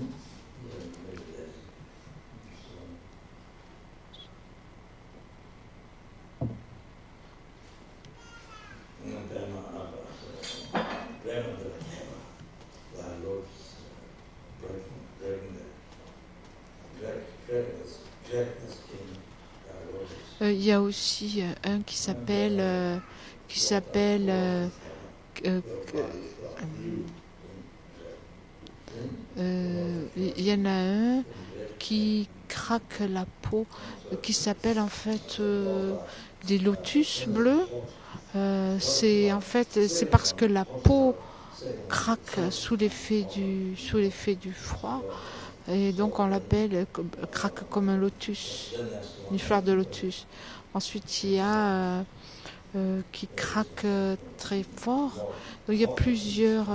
Il y a aussi un qui s'appelle il y en a un qui craquent la peau, qui s'appellent en fait des lotus bleus. C'est parce que la peau craque sous l'effet du froid, et donc on l'appelle craque comme un lotus, une fleur de lotus. Ensuite il y a qui craque très fort. Donc il y a plusieurs.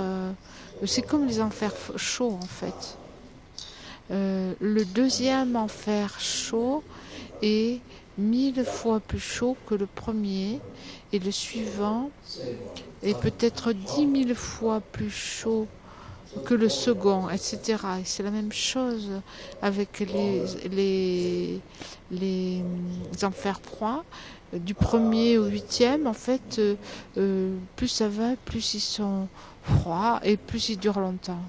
C'est comme les enfers chauds en fait. Le deuxième enfer chaud est 1000 fois plus chaud que le premier, et le suivant est peut-être 10 000 fois plus chaud que le second, etc. Et c'est la même chose avec les enfers froids. Du premier au huitième, en fait, plus ça va, plus ils sont froids et plus ils durent longtemps.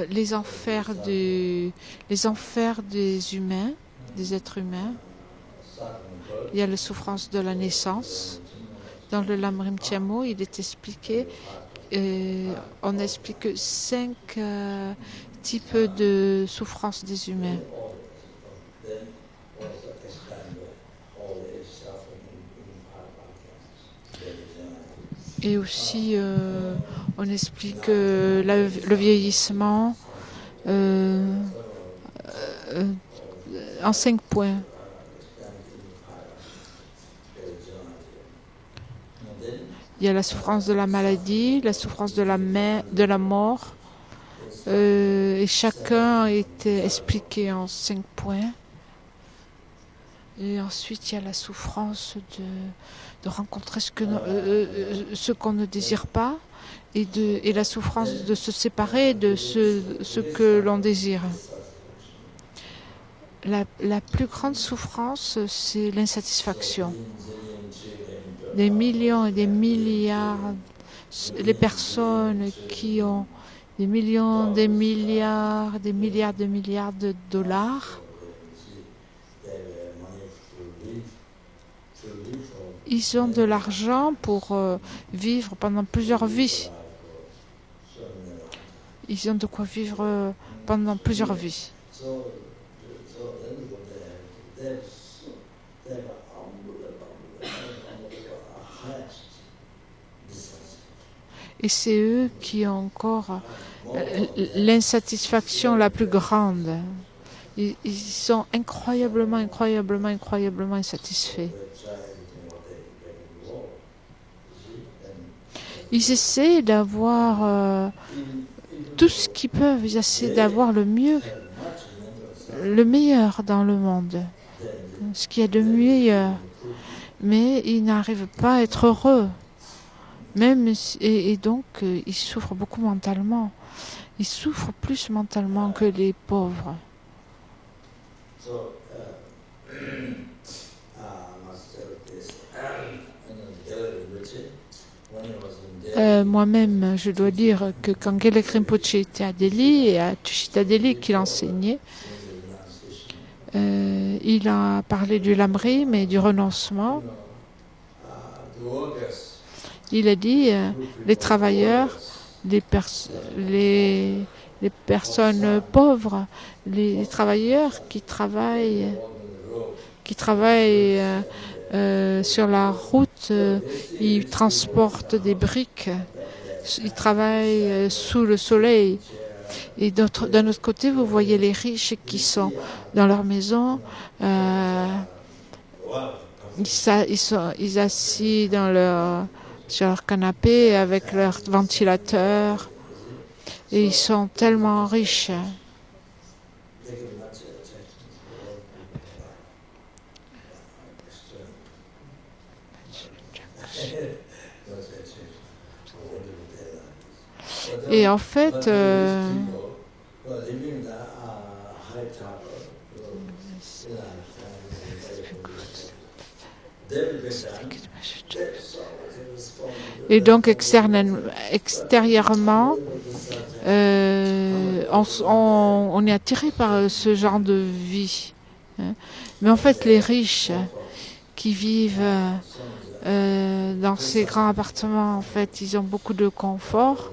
Les enfers des humains, des êtres humains. Il y a la souffrance de la naissance. Dans le Lamrim Tiamo, il est expliqué, on explique 5 types de souffrance des humains. Et aussi, on explique le vieillissement en 5 points. Il y a la souffrance de la maladie, la souffrance de la mort, et chacun a été expliqué en 5 points. Et ensuite, il y a la souffrance de rencontrer ce qu'on ne désire pas, et la souffrance de se séparer de ce que l'on désire. La plus grande souffrance, c'est l'insatisfaction. Des millions et des milliards, les personnes qui ont des millions, des milliards, des milliards de dollars, ils ont de l'argent pour vivre pendant plusieurs vies. Ils ont de quoi vivre pendant plusieurs vies. Et c'est eux qui ont encore l'insatisfaction la plus grande. Ils sont incroyablement insatisfaits. Ils essaient d'avoir tout ce qu'ils peuvent. Ils essaient d'avoir le meilleur dans le monde. Ce qu'il y a de meilleur. Mais ils n'arrivent pas à être heureux. Et donc, ils souffrent beaucoup mentalement. Ils souffrent plus mentalement que les pauvres. Moi-même, je dois dire que quand Gelek Rinpoche était à Delhi, et à Tushita Delhi qu'il enseignait, il a parlé du lamrim et du renoncement. Il a dit les travailleurs, les personnes pauvres, les travailleurs qui travaillent sur la route, ils transportent des briques, ils travaillent sous le soleil. Et d'un autre côté, vous voyez les riches qui sont dans leur maison, ils assis sur leur canapé avec leur ventilateur, et ils sont tellement riches. Et en fait, et donc extérieurement, on est attiré par ce genre de vie. Mais en fait, les riches, qui vivent dans ces grands appartements, en fait, ils ont beaucoup de confort.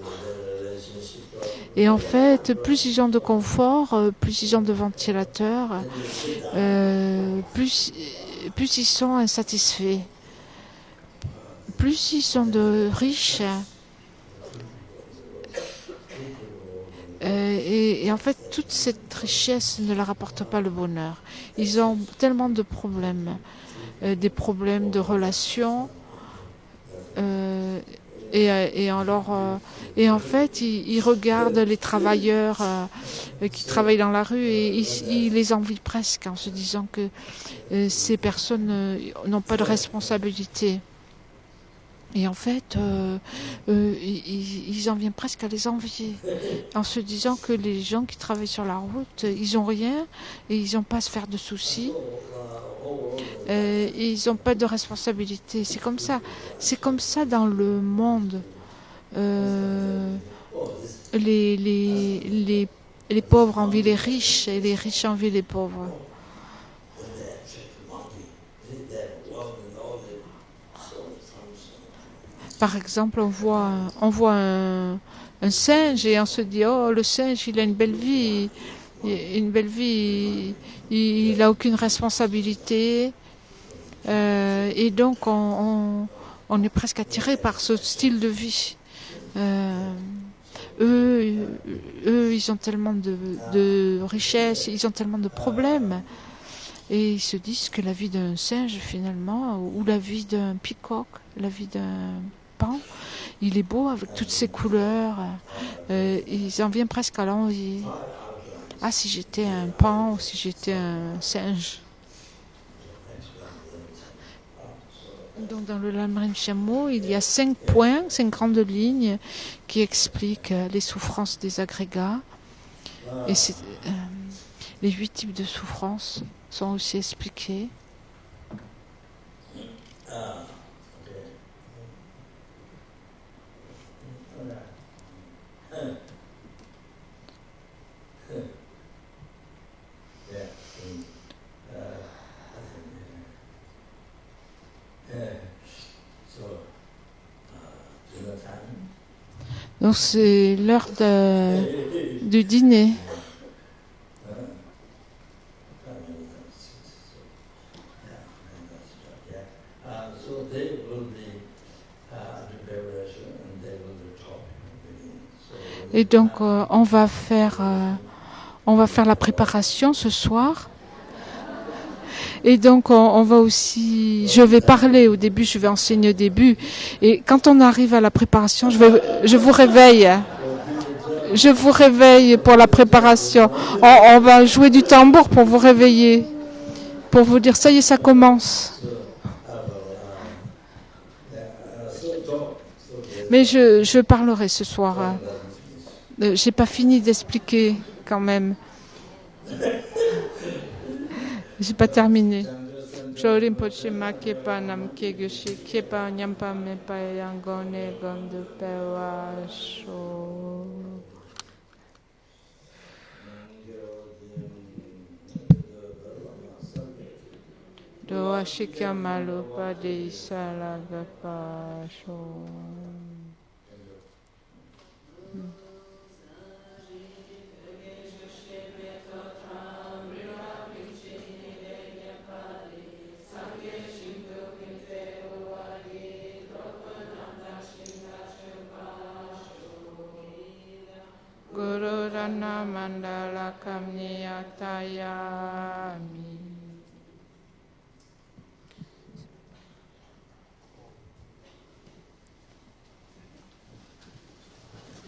Et en fait, plus ils ont de confort, plus ils ont de ventilateurs, plus ils sont insatisfaits. Plus ils sont de riches, et en fait, toute cette richesse ne leur apporte pas le bonheur. Ils ont tellement de problèmes, des problèmes de relations, et en fait, ils regardent les travailleurs qui travaillent dans la rue et ils les envient presque en se disant que ces personnes n'ont pas de responsabilité. Et en fait, ils en viennent presque à les envier, en se disant que les gens qui travaillent sur la route, ils n'ont rien et ils n'ont pas à se faire de soucis. Et ils n'ont pas de responsabilité. C'est comme ça dans le monde. Les pauvres envient les riches et les riches envient les pauvres. Par exemple, on voit un singe et on se dit oh, le singe il a une belle vie, il n'a aucune responsabilité, et donc on est presque attiré par ce style de vie. Eux, ils ont tellement de richesses, ils ont tellement de problèmes. Et ils se disent que la vie d'un singe, finalement, ou la vie d'un peacock, la vie d'un pan, il est beau avec toutes ses couleurs. Ils en viennent presque à l'envie. Ah, si j'étais un pan ou si j'étais un singe. Donc, dans le Lamrim Chameau, il y a 5 points, 5 grandes lignes qui expliquent les souffrances des agrégats. Et les 8 types de souffrances sont aussi expliqués. Donc c'est l'heure du dîner. Et donc on va faire la préparation ce soir. Et donc on va aussi, je vais parler au début, je vais enseigner au début. Et quand on arrive à la préparation, je vous réveille. Je vous réveille pour la préparation. On va jouer du tambour pour vous réveiller, pour vous dire ça y est, ça commence. Mais je parlerai ce soir. J'ai pas fini d'expliquer quand même. J'ai pas terminé. Jorim poche ma kepa nam kegushi kepa nyampa me pa yangone gonde pewa sho. Do ashika malupa de isalaga pa sho. Guru Rana Mandala Kamniyatayami.